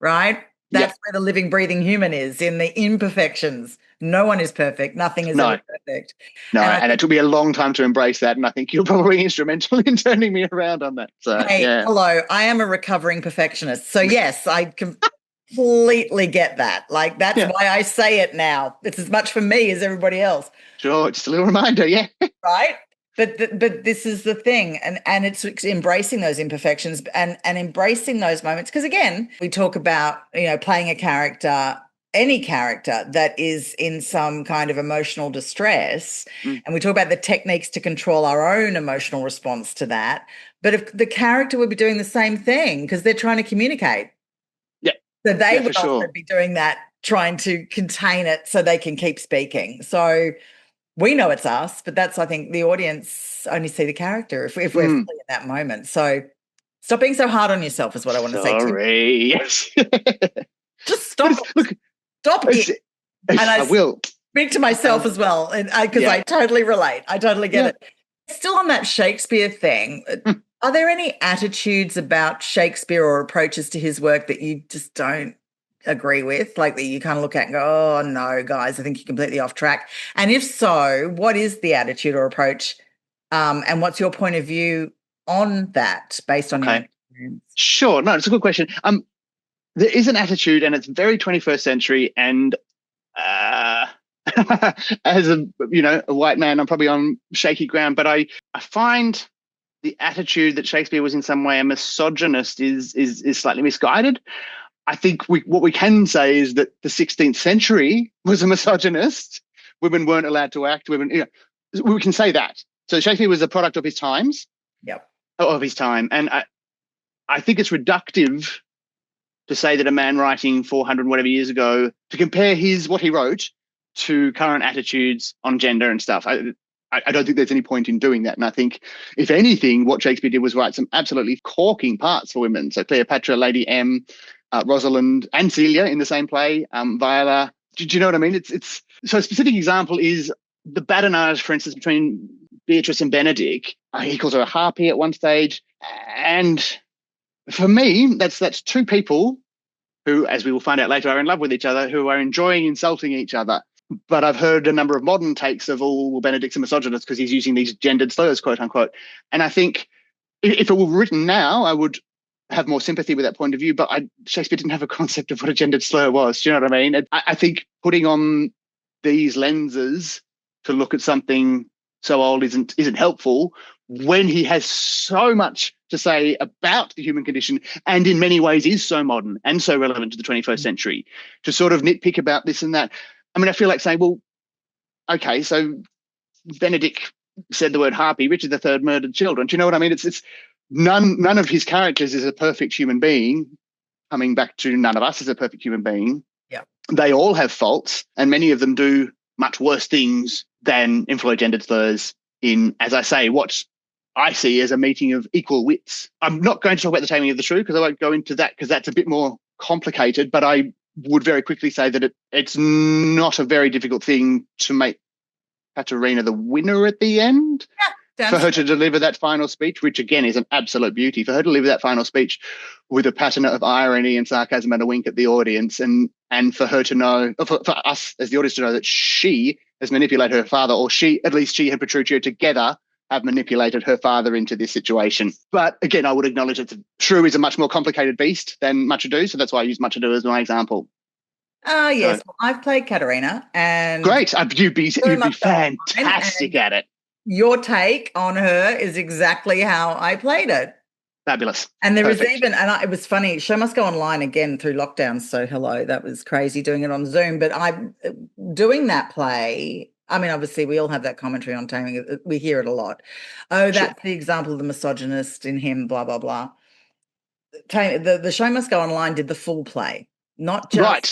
Right? That's where the living, breathing human is, in the imperfections. No one is perfect. Nothing is ever perfect. No, and it took me a long time to embrace that, and I think you're probably instrumental in turning me around on that. So, hello, I am a recovering perfectionist. So, yes, I completely get that. Like, that's why I say it now. It's as much for me as everybody else. Sure, just a little reminder, Right? But this is the thing, and it's embracing those imperfections and embracing those moments. Because again, we talk about, playing a character, any character that is in some kind of emotional distress, and we talk about the techniques to control our own emotional response to that. But if the character would be doing the same thing because they're trying to communicate, so they would also be doing that, trying to contain it so they can keep speaking. So we know it's us, but that's, I think, the audience only see the character if we're fully in that moment. So stop being so hard on yourself is what I want to say to you. Sorry, yes. Just stop. Stop it. And I will speak to myself as well, because I totally relate. I totally get it. Still on that Shakespeare thing, are there any attitudes about Shakespeare or approaches to his work that you just don't agree with, like that you kind of look at and go, oh no, guys, I think you're completely off track? And if so, what is the attitude or approach, and what's your point of view on that based on your experience? Sure. No, it's a good question. There is an attitude, and it's very 21st century, and as a white man, I'm probably on shaky ground, but I find the attitude that Shakespeare was in some way a misogynist is slightly misguided. I think what we can say is that the 16th century was a misogynist. Women weren't allowed to act. We can say that. So Shakespeare was a product of his times. Of his time. And I think it's reductive to say that a man writing 400 whatever years ago, to compare what he wrote to current attitudes on gender and stuff. I don't think there's any point in doing that. And I think, if anything, what Shakespeare did was write some absolutely corking parts for women. So Cleopatra, Lady M, Rosalind, and Celia in the same play, Viola. Do you know what I mean? It's so a specific example is the badinage, for instance, between Beatrice and Benedict. He calls her a harpy at one stage. And for me, that's two people who, as we will find out later, are in love with each other, who are enjoying insulting each other. But I've heard a number of modern takes of, Benedict's a misogynist because he's using these gendered slurs, quote unquote. And I think if it were written now, I would have more sympathy with that point of view. But Shakespeare didn't have a concept of what a gendered slur was. Do you know what I mean? I think putting on these lenses to look at something so old isn't helpful when he has so much to say about the human condition, and in many ways is so modern and so relevant to the 21st century, to sort of nitpick about this and that. I mean, I feel like saying, well, okay, so Benedict said the word harpy, Richard III murdered children. Do you know what I mean? It's none of his characters is a perfect human being. Coming back to none of us is a perfect human being. Yeah. They all have faults, and many of them do much worse things than employ gendered slurs in, as I say, what I see as a meeting of equal wits. I'm not going to talk about the taming of the shrew because I won't go into that because that's a bit more complicated, but I would very quickly say that it's not a very difficult thing to make Katerina the winner at the end. for her to deliver that final speech, which again is an absolute beauty, for her to deliver that final speech with a pattern of irony and sarcasm and a wink at the audience, and for her to know, for us as the audience to know that she has manipulated her father, or at least she and Petruchio together have manipulated her father into this situation. But again, I would acknowledge that Shrew is a much more complicated beast than Much Ado, so that's why I use Much Ado as my example. Oh, yes. So, I've played Katerina. And great. You'd be fantastic at it. Your take on her is exactly how I played it. Fabulous. And there was even, it was funny, Show Must Go Online again through lockdown, so hello, that was crazy doing it on Zoom. But I'm doing that play, I mean, obviously we all have that commentary on Taming, we hear it a lot. Oh, that's the example of the misogynist in him, blah, blah, blah. The Show Must Go Online did the full play, not just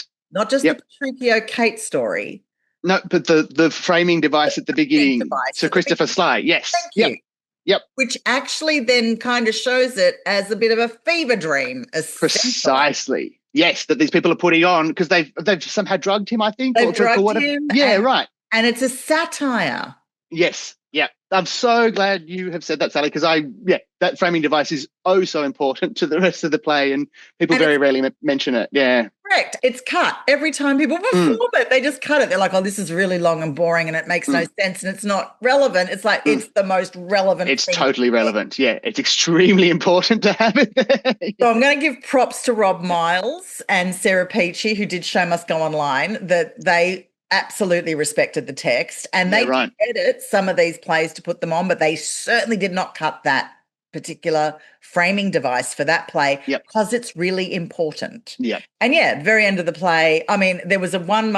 the Petruchio Kate story. No, but the framing device at the beginning. So Christopher Sly, yes. Thank you. Yep. Which actually then kind of shows it as a bit of a fever dream. Precisely. Yes, that these people are putting on because they've somehow drugged him, I think. They've drugged him. Yeah, right. And it's a satire. Yes. Yeah. I'm so glad you have said that, Sally, because that framing device is so important to the rest of the play, and people very rarely mention it. Yeah. Correct. It's cut. Every time people perform it, they just cut it. They're like, oh, this is really long and boring and it makes no sense and it's not relevant. It's like, it's the most relevant It's totally relevant. Yeah. It's extremely important to have it there. So I'm going to give props to Rob Miles and Sarah Peachy, who did Show Must Go Online, that they absolutely respected the text, and they did edit some of these plays to put them on, but they certainly did not cut that particular framing device for that play because it's really important. Yeah. And very end of the play, I mean, there was one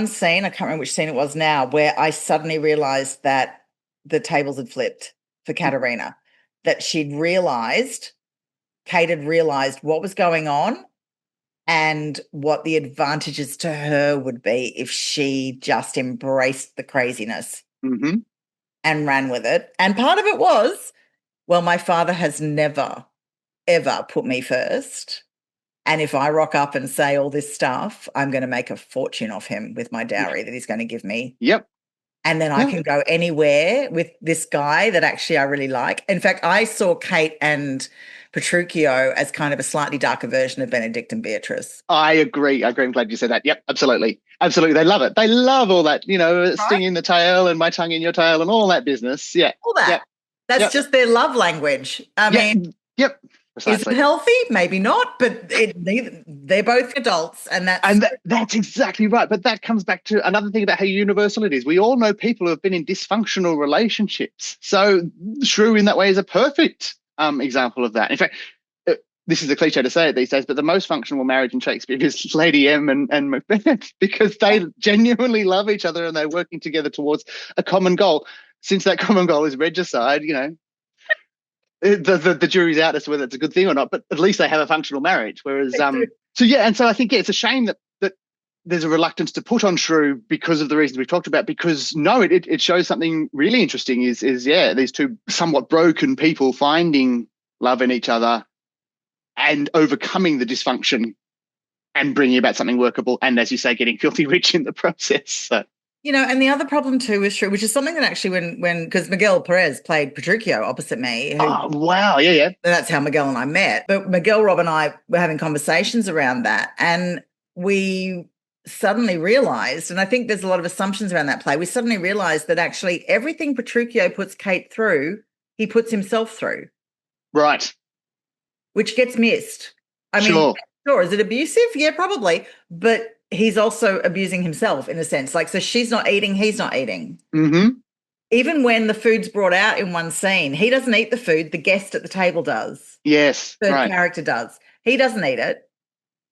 scene, I can't remember which scene it was now, where I suddenly realised that the tables had flipped for Katerina, that Kate had realised what was going on and what the advantages to her would be if she just embraced the craziness and ran with it. And part of it was, well, my father has never, ever put me first. And if I rock up and say all this stuff, I'm going to make a fortune off him with my dowry that he's going to give me. Yep. And then I can go anywhere with this guy that actually I really like. In fact, I saw Kate and Petruchio as kind of a slightly darker version of Benedict and Beatrice. I agree. I'm glad you said that. Yep, absolutely. Absolutely. They love it. They love all that, sting in the tail and my tongue in your tail and all that business. Yeah. All that. Yep. That's just their love language. I mean, precisely. Is it healthy? Maybe not, but they're both adults. That's exactly right. But that comes back to another thing about how universal it is. We all know people who have been in dysfunctional relationships. So Shrew in that way is a perfect example of that. In fact, this is a cliche to say it these days, but the most functional marriage in Shakespeare is Lady M and Macbeth, because they genuinely love each other and they're working together towards a common goal. Since that common goal is regicide, the jury's out as to whether it's a good thing or not, but at least they have a functional marriage. Whereas, so I think it's a shame that there's a reluctance to put on Shrew because of the reasons we've talked about. Because it shows something really interesting. Is these two somewhat broken people finding love in each other and overcoming the dysfunction and bringing about something workable, and as you say, getting filthy rich in the process. So. And the other problem too is Shrew, which is something that actually because Miguel Perez played Petruchio opposite me. Oh, wow. Yeah. That's how Miguel and I met. But Miguel, Rob and I were having conversations around that, and we suddenly realised, and I think there's a lot of assumptions around that play, we suddenly realised that actually everything Petruchio puts Kate through, he puts himself through. Right. Which gets missed. I mean, sure, is it abusive? Yeah, probably. But he's also abusing himself in a sense. Like, so she's not eating, he's not eating. Mm-hmm. Even when the food's brought out in one scene, he doesn't eat the food, the guest at the table does. Yes, the character does. He doesn't eat it.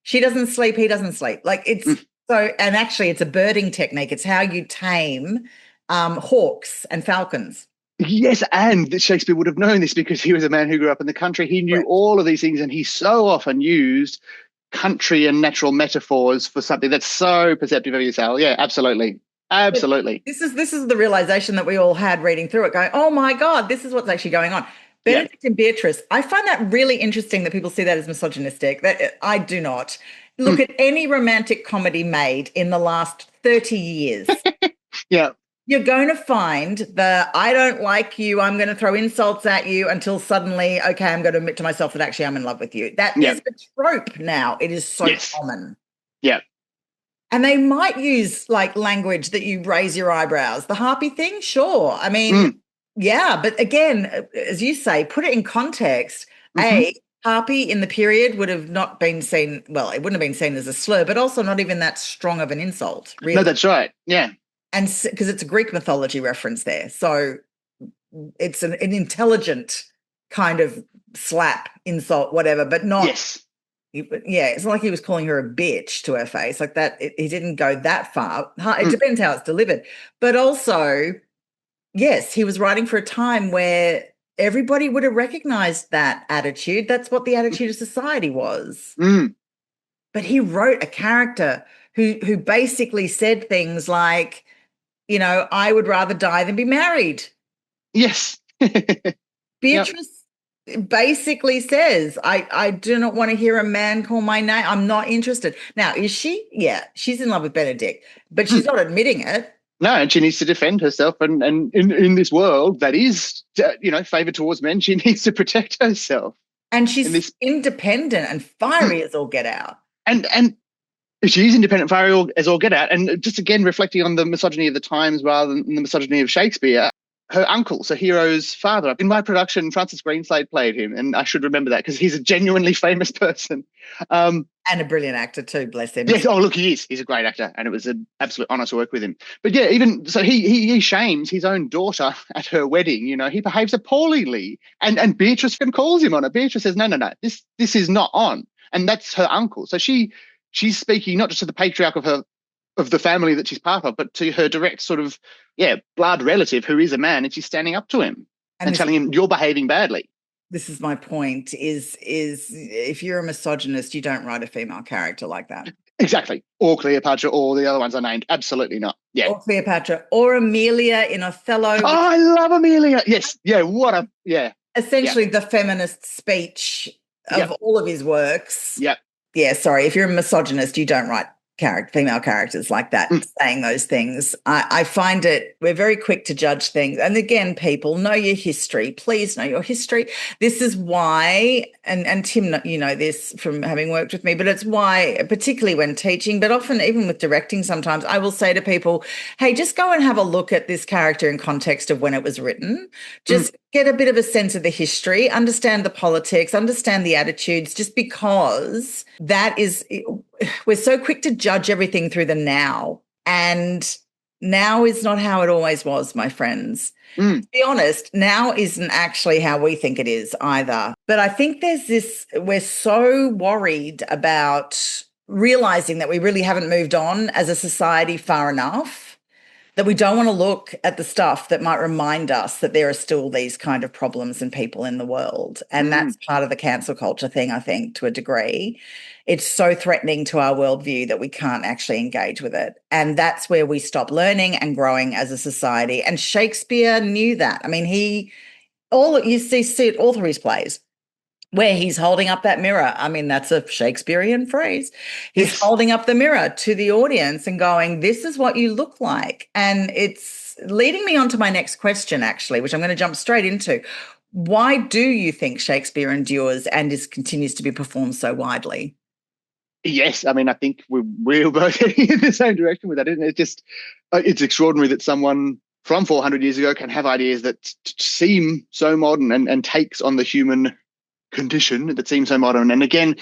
She doesn't sleep, he doesn't sleep. Like, it's so, and actually it's a birding technique. It's how you tame hawks and falcons. Yes, and Shakespeare would have known this because he was a man who grew up in the country. He knew all of these things, and he so often used country and natural metaphors for something that's so perceptive of yourself. Yeah, absolutely. Absolutely. This is the realization that we all had reading through it, going, oh my God, this is what's actually going on. Benedict and Beatrice, I find that really interesting that people see that as misogynistic. That I do not. Look at any romantic comedy made in the last 30 years. Yeah. You're going to find the I don't like you, I'm going to throw insults at you until suddenly, okay, I'm going to admit to myself that actually I'm in love with you. That Yeah. is a trope now. It is so Yes. common. Yeah. And they might use like language that you raise your eyebrows. The harpy thing, sure. I mean, yeah, but again, as you say, put it in context. Mm-hmm. Harpy in the period would have not been seen, well, it wouldn't have been seen as a slur, but also not even that strong of an insult, really. No, that's right. Yeah. And because it's a Greek mythology reference there. So it's an intelligent kind of slap, insult, whatever, but not. Yes. Yeah, it's not like he was calling her a bitch to her face like that. He didn't go that far. It depends how it's delivered. But also, yes, he was writing for a time where everybody would have recognized that attitude. That's what the attitude of society was. But he wrote a character who basically said things like, you know, I would rather die than be married. Yes. Beatrice basically says, I do not want to hear a man call my name. I'm not interested. Now, is she? Yeah, she's in love with Benedict, but she's not admitting it. No, and she needs to defend herself. And in this world that is, you know, favored towards men, she needs to protect herself. And she's independent and fiery as all get out. And she's independent, fiery as all get out. And just again, reflecting on the misogyny of the times rather than the misogyny of Shakespeare, her uncle, so Hero's father, in my production, Francis Greenslade played him. And I should remember that because he's a genuinely famous person. And a brilliant actor too, bless him. Yes, oh, look, he is. He's a great actor. And it was an absolute honour to work with him. But yeah, even so, he shames his own daughter at her wedding. You know, he behaves appallingly. And Beatrice calls him on it. Beatrice says, no, this is not on. And that's her uncle. So she's speaking not just to the patriarch of the family that she's part of, but to her direct sort of, blood relative who is a man, and she's standing up to him and telling him, you're behaving badly. This is my point, is if you're a misogynist, you don't write a female character like that. Exactly. Or Cleopatra, or the other ones are named. Absolutely not. Yeah. Or Cleopatra, or Amelia in Othello. Oh, I love Amelia. Yes. Yeah, essentially the feminist speech of all of his works. Yeah. Yeah, sorry. If you're a misogynist, you don't write female characters like that, saying those things. I find we're very quick to judge things. And again, people, know your history. Please know your history. This is why, and Tim, you know this from having worked with me, but it's why, particularly when teaching, but often even with directing sometimes, I will say to people, hey, just go and have a look at this character in context of when it was written. Just get a bit of a sense of the history, understand the politics, understand the attitudes, just because that is, we're so quick to judge everything through the now. And now is not how it always was, my friends. To be honest, now isn't actually how we think it is either. But I think we're so worried about realizing that we really haven't moved on as a society far enough, that we don't want to look at the stuff that might remind us that there are still these kind of problems and people in the world. And that's part of the cancel culture thing, I think, to a degree. It's so threatening to our worldview that we can't actually engage with it. And that's where we stop learning and growing as a society. And Shakespeare knew that. I mean, you see it all through his plays, where he's holding up that mirror. I mean, that's a Shakespearean phrase. He's holding up the mirror to the audience and going, this is what you look like. And it's leading me on to my next question, actually, which I'm going to jump straight into. Why do you think Shakespeare endures and continues to be performed so widely? Yes, I mean, I think we're both heading in the same direction with that, isn't it? It's extraordinary that someone from 400 years ago can have ideas that seem so modern and takes on the human condition that seems so modern. And again,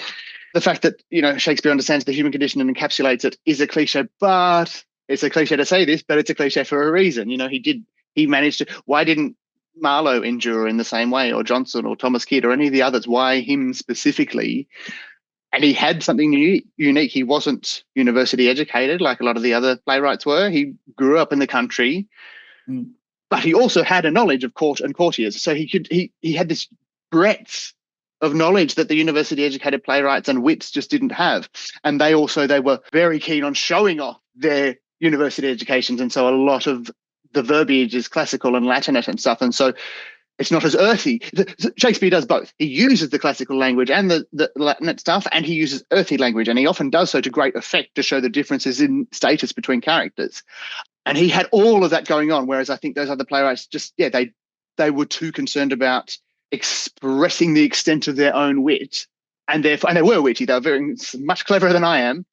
the fact that, you know, Shakespeare understands the human condition and encapsulates it is a cliche, but it's a cliche to say this, but it's a cliche for a reason. You know, he managed to. Why didn't Marlowe endure in the same way, or Johnson or Thomas Kidd or any of the others? Why him specifically? And he had something unique. He wasn't university educated like a lot of the other playwrights were. He grew up in the country, but he also had a knowledge of court and courtiers. So he had this breadth of knowledge that the university educated playwrights and wits just didn't have. And they were very keen on showing off their university educations. And so a lot of the verbiage is classical and Latinate and stuff. And so it's not as earthy. Shakespeare does both. He uses the classical language and the Latinate stuff, and he uses earthy language, and he often does so to great effect to show the differences in status between characters. And he had all of that going on, whereas I think those other playwrights they were too concerned about expressing the extent of their own wit, and therefore, and they were witty. They were very much cleverer than I am,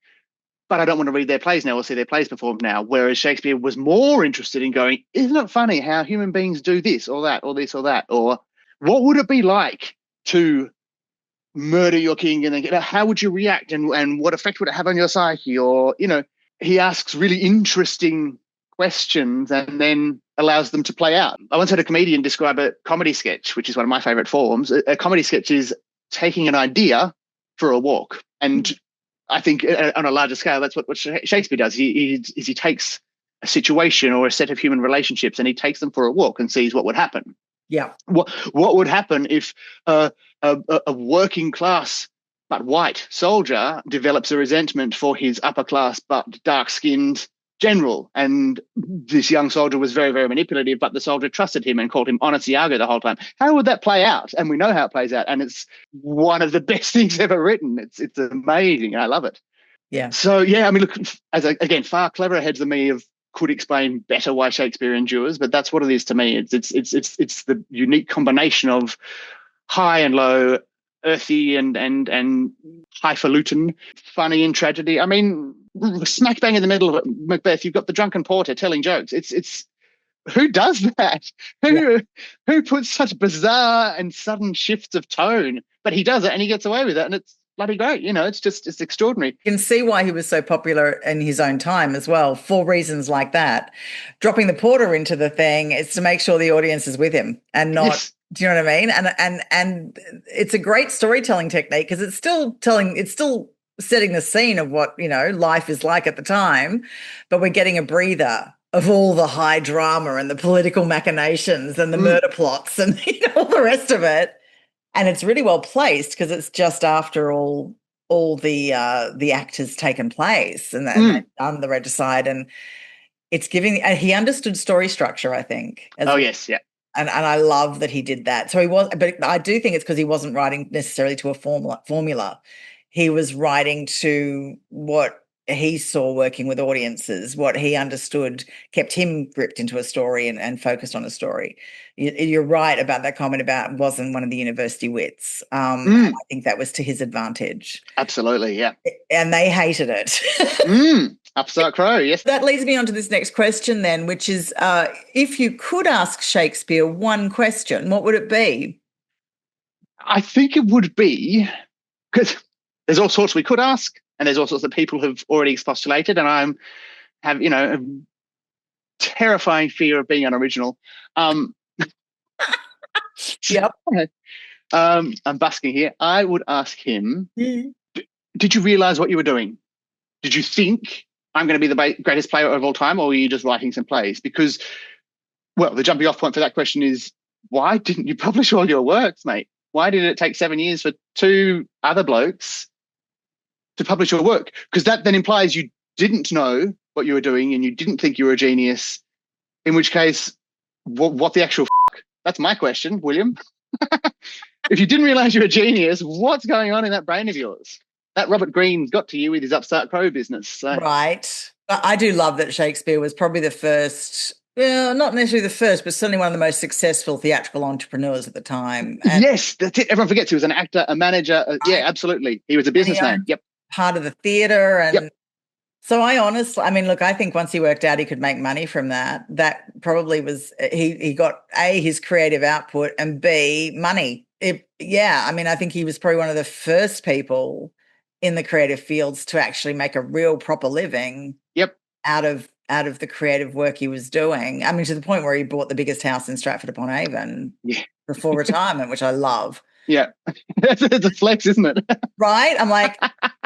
but I don't want to read their plays now or see their plays performed now. Whereas Shakespeare was more interested in going, isn't it funny how human beings do this or that or this or that, or what would it be like to murder your king, and then how would you react, and what effect would it have on your psyche, or he asks really interesting questions and then allows them to play out. I once heard a comedian describe a comedy sketch, which is one of my favorite forms. A comedy sketch is taking an idea for a walk. And I think on a larger scale, that's what Shakespeare does. He takes a situation or a set of human relationships and he takes them for a walk and sees what would happen. Yeah. What would happen if a working class but white soldier develops a resentment for his upper class but dark-skinned general, and this young soldier was very, very manipulative, but the soldier trusted him and called him honest Iago the whole time? How would that play out? And we know how it plays out, and it's one of the best things ever written. It's amazing. I love it. Yeah. So yeah, I mean, look, again, far cleverer heads than me could explain better why Shakespeare endures, but that's what it is to me. It's the unique combination of high and low, earthy and highfalutin, funny and tragedy. I mean, smack bang in the middle of Macbeth, you've got the drunken porter telling jokes. It's who does that? Who puts such bizarre and sudden shifts of tone? But he does it, and he gets away with it, and it's bloody great. It's extraordinary. You can see why he was so popular in his own time as well, for reasons like that. Dropping the porter into the thing is to make sure the audience is with him and not. Yes. Do you know what I mean? And it's a great storytelling technique because it's still setting the scene of what, life is like at the time, but we're getting a breather of all the high drama and the political machinations and the murder plots and all the rest of it. And it's really well placed because it's just after all the act has taken place and they've done the regicide, and it's giving. He understood story structure, I think. Yes, yeah. And I love that he did that. So he was, but I do think it's because he wasn't writing necessarily to a formula. He was writing to what he saw working with audiences, what he understood kept him gripped into a story and focused on a story. You're right about that comment about wasn't one of the university wits. I think that was to his advantage. Absolutely, yeah. And they hated it. Upstart crow, yes. That leads me on to this next question then, which is if you could ask Shakespeare one question, what would it be? I think it would be, because there's all sorts we could ask, and there's all sorts that people have already postulated, and I have a terrifying fear of being unoriginal. Yep. I'm basking here. I would ask him, did you realise what you were doing? Did you think I'm going to be the greatest player of all time, or were you just writing some plays? Because, well, the jumping off point for that question is, why didn't you publish all your works, mate? Why did it take 7 years for two other blokes to publish your work? Because that then implies you didn't know what you were doing and you didn't think you were a genius, in which case, what the actual f***? That's my question, William. If you didn't realise you were a genius, what's going on in that brain of yours? That Robert Greene's got to you with his upstart crow business. So. Right. I do love that Shakespeare was probably the first, not necessarily the first, but certainly one of the most successful theatrical entrepreneurs at the time. And yes, that's it. Everyone forgets he was an actor, a manager. Yeah, absolutely. He was a businessman. Yep. Part of the theatre. And so I think once he worked out he could make money from that, that probably was, he got A, his creative output, and B, money. I think he was probably one of the first people in the creative fields to actually make a real proper living out of the creative work he was doing. I mean, to the point where he bought the biggest house in Stratford-upon-Avon before retirement, which I love. Yeah. It's a flex, isn't it? Right? I'm like,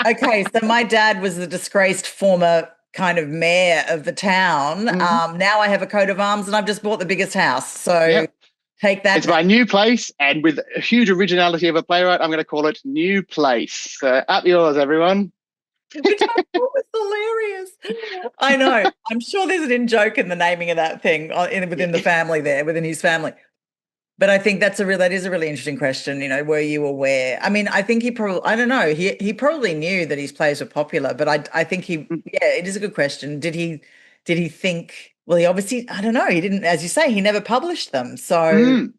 okay, so my dad was the disgraced former kind of mayor of the town. Now I have a coat of arms and I've just bought the biggest house. So take that. It's my new place, and with a huge originality of a playwright, I'm going to call it New Place. So up yours, everyone. Which I thought was hilarious. I know. I'm sure there's an in-joke in the naming of that thing within the family there, within his family. But I think that is a really interesting question. Were you aware? I mean, I think he probably, I don't know. He probably knew that his plays were popular, but I think it is a good question. Did he think Well, he obviously, I don't know, he didn't, as you say, he never published them. So,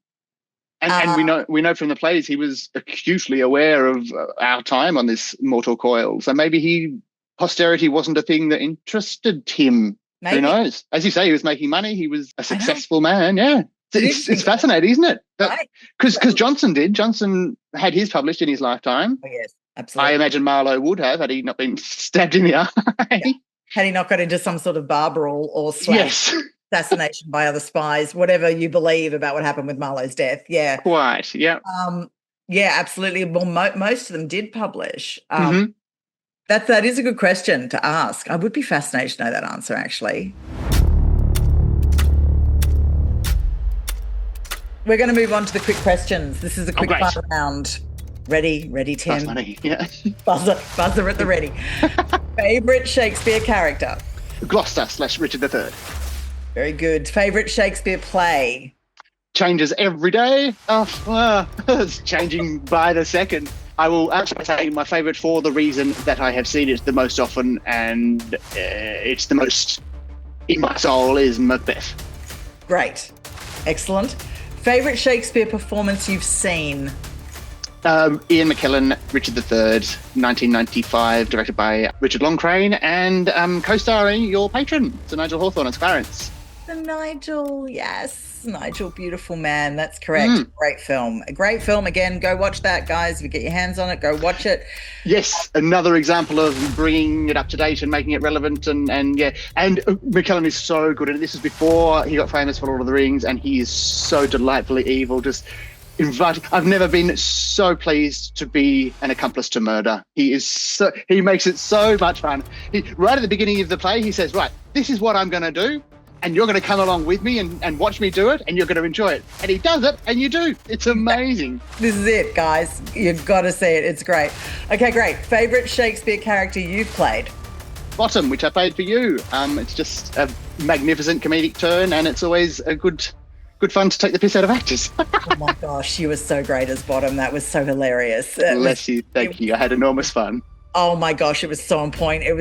And we know from the plays he was acutely aware of our time on this mortal coil. So maybe posterity wasn't a thing that interested him. maybe. Who knows? As you say, he was making money. He was a successful man. Yeah. It's fascinating, isn't it? Because Johnson had his published in his lifetime. Oh, yes, absolutely. I imagine Marlowe would have, had he not been stabbed in the eye. Yeah. Had he not got into some sort of bar brawl or assassination by other spies, whatever you believe about what happened with Marlowe's death. Yeah. Quite, yeah. Yeah, absolutely. Well, most of them did publish. That is a good question to ask. I would be fascinated to know that answer, actually. We're going to move on to the quick questions. This is a quick fire round. Ready, Tim? That's funny, yeah. Buzzer at the ready. Favourite Shakespeare character? Gloucester/Richard III. Very good. Favourite Shakespeare play? Changes every day. It's changing by the second. I will actually say my favourite for the reason that I have seen it the most often, and it's the most in my soul, is Macbeth. Great. Excellent. Favourite Shakespeare performance you've seen? Ian McKellen, Richard III, 1995, directed by Richard Longcrane, and co-starring your patron, Sir Nigel Hawthorne as Clarence. Sir Nigel, yes. Nigel, beautiful man. That's correct. Great film. A great film. Again, go watch that, guys. If you get your hands on it, go watch it. Yes, another example of bringing it up to date and making it relevant. And yeah, and McKellen is so good. And this was before he got famous for Lord of the Rings, and he is so delightfully evil. Just I've never been so pleased to be an accomplice to murder. He makes it so much fun. Right at the beginning of the play, he says, right, this is what I'm going to do, and you're going to come along with me and watch me do it, and you're going to enjoy it. And he does it, and you do. It's amazing. This is it, guys. You've got to see it. It's great. Okay, great. Favourite Shakespeare character you've played? Bottom, which I played for you. It's just a magnificent comedic turn, and it's always a good fun to take the piss out of actors. Oh my gosh, you were so great as Bottom. That was so hilarious. Bless you. Thank you. I had enormous fun. Oh my gosh, it was so on point. It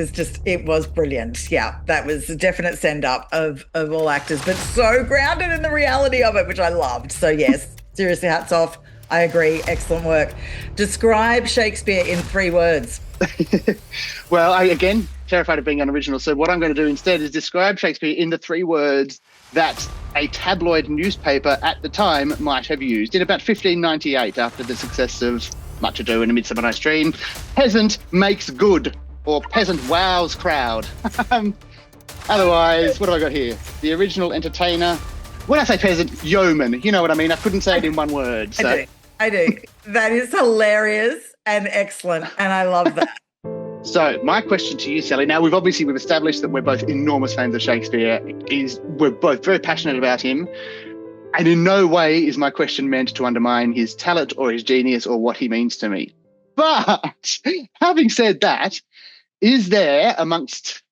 was brilliant. Yeah, that was a definite send up of all actors, but so grounded in the reality of it, which I loved. So yes, seriously, hats off. I agree. Excellent work. Describe Shakespeare in 3 words. Well, again, terrified of being unoriginal. So what I'm going to do instead is describe Shakespeare in the 3 words that a tabloid newspaper at the time might have used. In about 1598, after the success of Much Ado in A Midsummer Night's Dream, peasant makes good, or peasant wows crowd. Otherwise, what have I got here? The original entertainer. When I say peasant, yeoman, you know what I mean. I couldn't say it in one word. So. I do. That is hilarious and excellent, and I love that. So my question to you, Sally, now we've established that we're both enormous fans of Shakespeare. We're both very passionate about him. And in no way is my question meant to undermine his talent or his genius or what he means to me. But having said that, is there amongst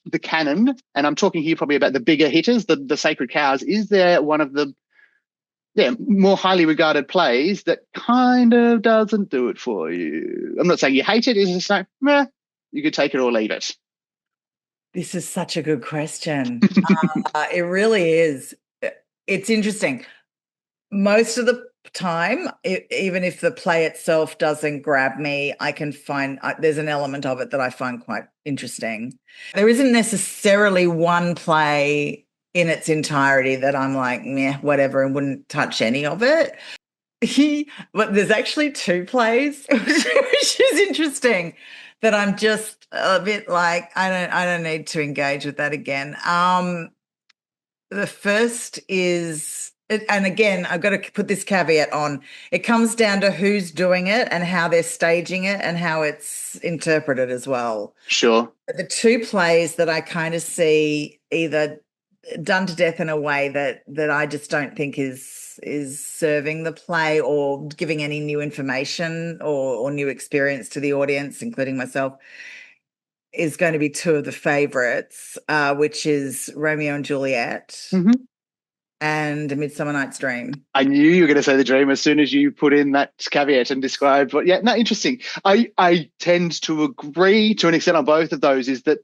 the canon, and I'm talking here probably about the bigger hitters, the sacred cows, is there one of the more highly regarded plays that kind of doesn't do it for you? I'm not saying you hate it. It's just like, you could take it or leave it. This is such a good question. It really is. It's interesting. Most of the time, even if the play itself doesn't grab me, I can find there's an element of it that I find quite interesting. There isn't necessarily one play in its entirety that I'm like, meh, whatever, and wouldn't touch any of it. But there's actually 2 plays, which is interesting, that I'm just a bit like, I don't need to engage with that again. The first is, and again, I've got to put this caveat on, it comes down to who's doing it and how they're staging it and how it's interpreted as well. Sure. The 2 plays that I kind of see either done to death in a way that I just don't think is serving the play or giving any new information or new experience to the audience, including myself, is going to be 2 of the favourites, which is Romeo and Juliet and A Midsummer Night's Dream. I knew you were going to say The Dream as soon as you put in that caveat and described. But yeah, no, interesting. I tend to agree to an extent on both of those, is that,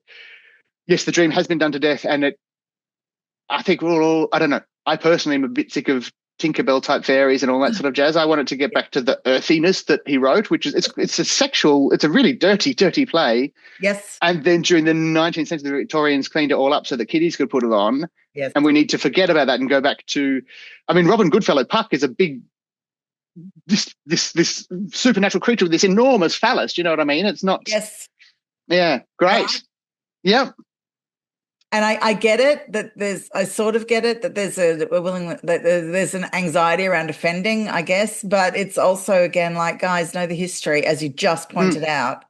yes, The Dream has been done to death, and I think we're all, I don't know. I personally am a bit sick of Tinkerbell type fairies and all that sort of jazz. I wanted to get back to the earthiness that he wrote, which is it's a really dirty play. Yes. And then during the 19th century, the Victorians cleaned it all up so that kiddies could put it on. Yes. And we need to forget about that and go back to, I mean, Robin Goodfellow Puck is a big, this supernatural creature with this enormous phallus. Do you know what I mean? It's not. Yes. Yeah. Great. Yep. And I get it that I sort of get it that there's there's an anxiety around offending, I guess, but it's also, again, like, guys, know the history, as you just pointed out.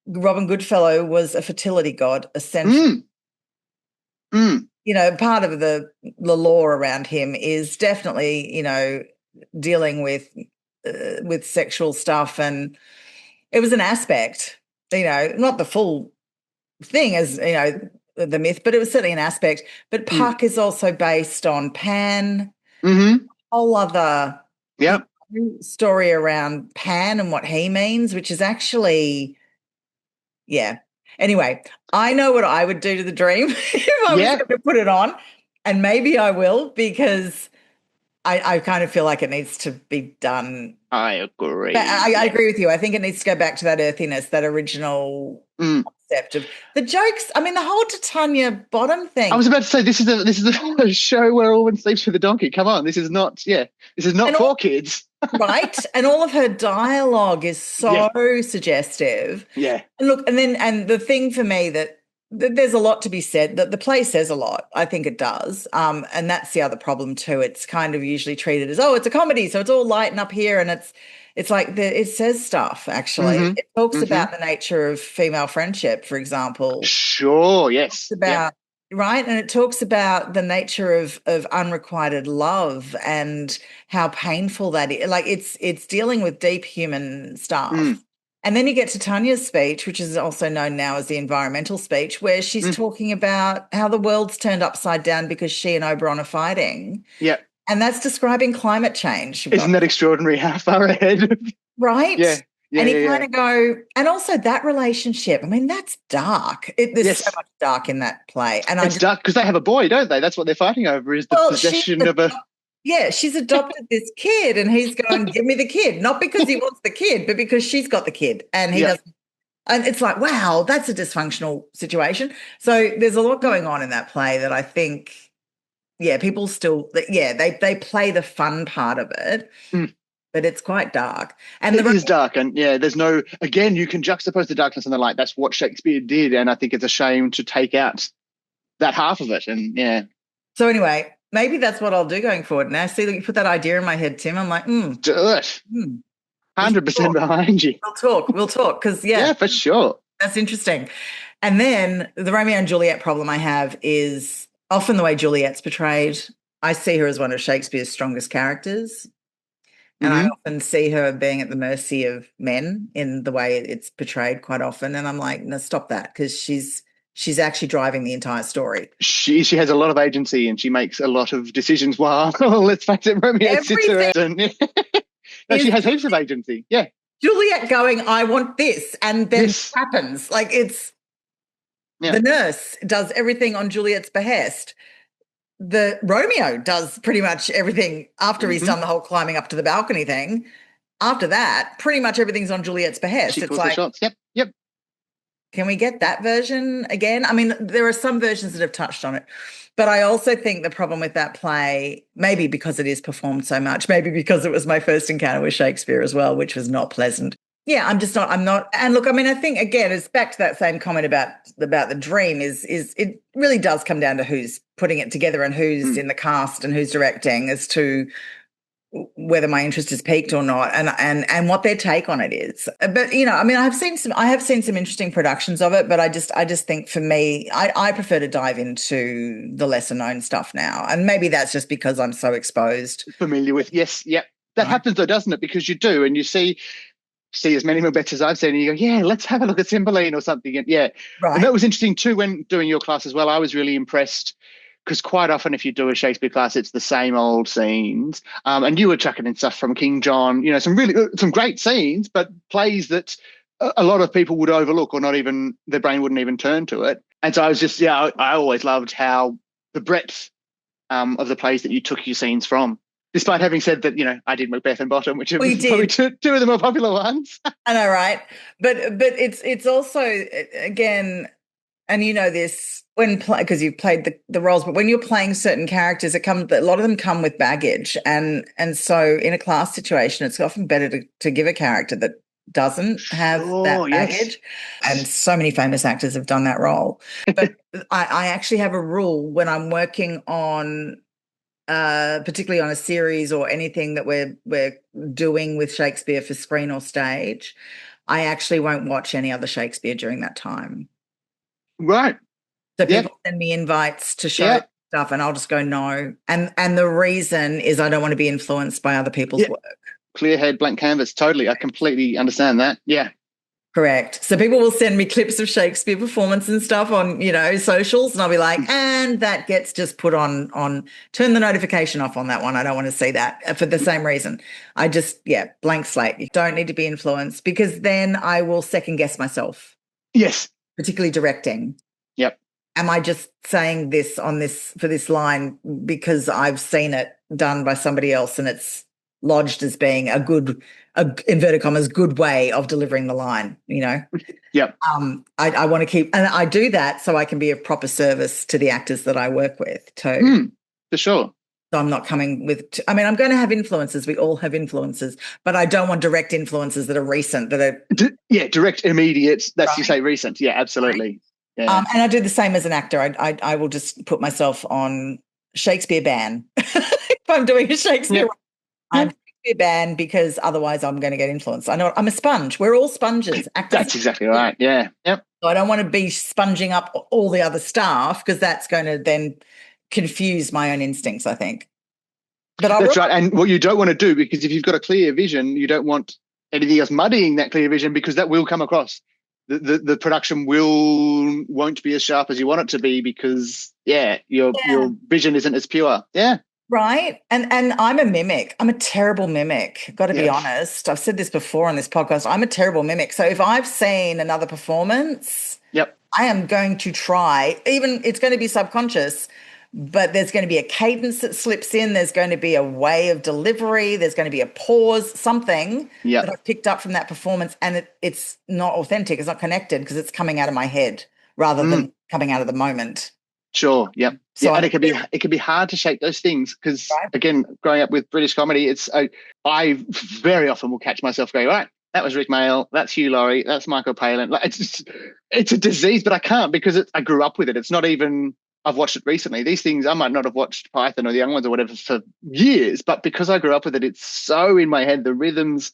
Robin Goodfellow was a fertility god, essentially. You know, part of the lore around him is definitely, you know, dealing with sexual stuff, and it was an aspect, you know, not the full thing, as you know, the myth, but it was certainly an aspect. But Puck is also based on Pan, whole other story around Pan and what he means, which is actually, Anyway, I know what I would do to the dream if I was going to put it on, and maybe I will, because I kind of feel like it needs to be done. I agree. I agree with you. I think it needs to go back to that earthiness, that original concept of the jokes. I mean, the whole Titania Bottom thing. I was about to say, this is a show where a woman sleeps with a donkey. Come on, this is not for kids. Right? And all of her dialogue is so suggestive. Yeah. And look, and the thing for me that there's a lot to be said, that the play says a lot. I think it does. And that's the other problem too. It's kind of usually treated as, it's a comedy, so it's all light and up here, and it's like it says stuff, actually. It talks about the nature of female friendship, for example. Sure, yes. It's about right, and it talks about the nature of unrequited love and how painful that is. Like, it's dealing with deep human stuff. And then you get to Tanya's speech, which is also known now as the environmental speech, where she's talking about how the world's turned upside down because she and Oberon are fighting. Yeah. And that's describing climate change. Isn't that extraordinary? How far ahead? Right? Yeah. And you kind of go, and also that relationship, I mean, that's dark. There's so much dark in that play. And it's dark because they have a boy, don't they? That's what they're fighting over, is the possession of a... Yeah, she's adopted this kid, and he's going, give me the kid. Not because he wants the kid, but because she's got the kid, and he doesn't. And it's like, wow, that's a dysfunctional situation. So there's a lot going on in that play that I think, people still, they play the fun part of it, but it's quite dark. And it is dark, and there's no, again, you can juxtapose the darkness and the light. That's what Shakespeare did, and I think it's a shame to take out that half of it. And so anyway, maybe that's what I'll do going forward. Now, see that you put that idea in my head, Tim. I'm like, do it. 100% behind you. We'll talk, because yeah, for sure. That's interesting. And then the Romeo and Juliet problem I have is often the way Juliet's portrayed. I see her as one of Shakespeare's strongest characters, and I often see her being at the mercy of men in the way it's portrayed quite often. And I'm like, no, stop that, because she's actually driving the entire story. She has a lot of agency, and she makes a lot of decisions while, let's face it, Romeo sits around. No, she has heaps of agency. Yeah. Juliet going, I want this, and then it happens. Like, it's the nurse does everything on Juliet's behest. The Romeo does pretty much everything after he's done the whole climbing up to the balcony thing. After that, pretty much everything's on Juliet's behest. She calls the shots. Yep. Can we get that version again? I mean, there are some versions that have touched on it, but I also think the problem with that play, maybe because it is performed so much, maybe because it was my first encounter with Shakespeare as well, which was not pleasant. Yeah, I'm not. And look, I mean, I think, again, it's back to that same comment about the dream is it really does come down to who's putting it together and who's in the cast and who's directing as to whether my interest is piqued or not, and what their take on it is. But, you know, I mean, I have seen some interesting productions of it, but I just think, for me, I prefer to dive into the lesser known stuff now. And maybe that's just because I'm so exposed. Familiar with, yes, yep. That happens though, doesn't it? Because you do, and you see as many Macbeths as I've seen, and you go, let's have a look at Cymbeline or something. And right. And that was interesting too when doing your class as well. I was really impressed, because quite often if you do a Shakespeare class, it's the same old scenes. And you were chucking in stuff from King John, you know, some great scenes, but plays that a lot of people would overlook, or not even, their brain wouldn't even turn to it. And so I was just, I always loved how the breadth of the plays that you took your scenes from. Despite having said that, I did Macbeth and Bottom, which are probably two of the more popular ones. I know, right? But it's also, again, and you know this when because you've played the roles, but when you're playing certain characters, a lot of them come with baggage, and so in a class situation, it's often better to give a character that doesn't have that baggage. Yes. And so many famous actors have done that role. But I actually have a rule when I'm working on, particularly on a series or anything that we're doing with Shakespeare for screen or stage, I actually won't watch any other Shakespeare during that time. Right. So people send me invites to show stuff and I'll just go no. And the reason is I don't want to be influenced by other people's work. Clear head, blank canvas. Totally. I completely understand that. Yeah. Correct. So people will send me clips of Shakespeare performance and stuff on, socials, and I'll be like, and that gets just put on, turn the notification off on that one. I don't want to see that for the same reason. I just, blank slate. You don't need to be influenced because then I will second guess myself. Yes. Particularly directing. Yep. Am I just saying this for this line because I've seen it done by somebody else and it's lodged as being a inverted commas good way of delivering the line, Yep. I want to keep, and I do that so I can be of proper service to the actors that I work with too. For sure. So I'm not coming with I'm going to have influences. We all have influences, but I don't want direct influences that are recent, that are direct, immediate. That's right. You say recent. Yeah, absolutely. Right. Yeah. And I do the same as an actor. I will just put myself on Shakespeare ban if I'm doing a Shakespeare. Yep. I'm Shakespeare ban because otherwise I'm going to get influenced. I know I'm a sponge. We're all sponges. Actors. That's exactly right. Yeah. Yep. So I don't want to be sponging up all the other staff because that's going to then confuse my own instincts, I think. But that's right. And what you don't want to do, because if you've got a clear vision, you don't want anything else muddying that clear vision, because that will come across. The production won't be as sharp as you want it to be because your vision isn't as pure. Yeah. Right. And I'm a mimic. I'm a terrible mimic. Got to be honest. I've said this before on this podcast. I'm a terrible mimic. So if I've seen another performance, I am going to try, even it's going to be subconscious, but there's going to be a cadence that slips in. There's going to be a way of delivery. There's going to be a pause, something that I've picked up from that performance, and it's not authentic. It's not connected because it's coming out of my head rather than coming out of the moment. Sure. Yep. So and it can be hard to shake those things because again, growing up with British comedy, I very often will catch myself going, right, that was Rick Mayall, that's Hugh Laurie, that's Michael Palin. Like it's a disease, but I can't because I grew up with it. It's not even. I've watched it recently. These things, I might not have watched Python or The Young Ones or whatever for years, but because I grew up with it, it's so in my head, the rhythms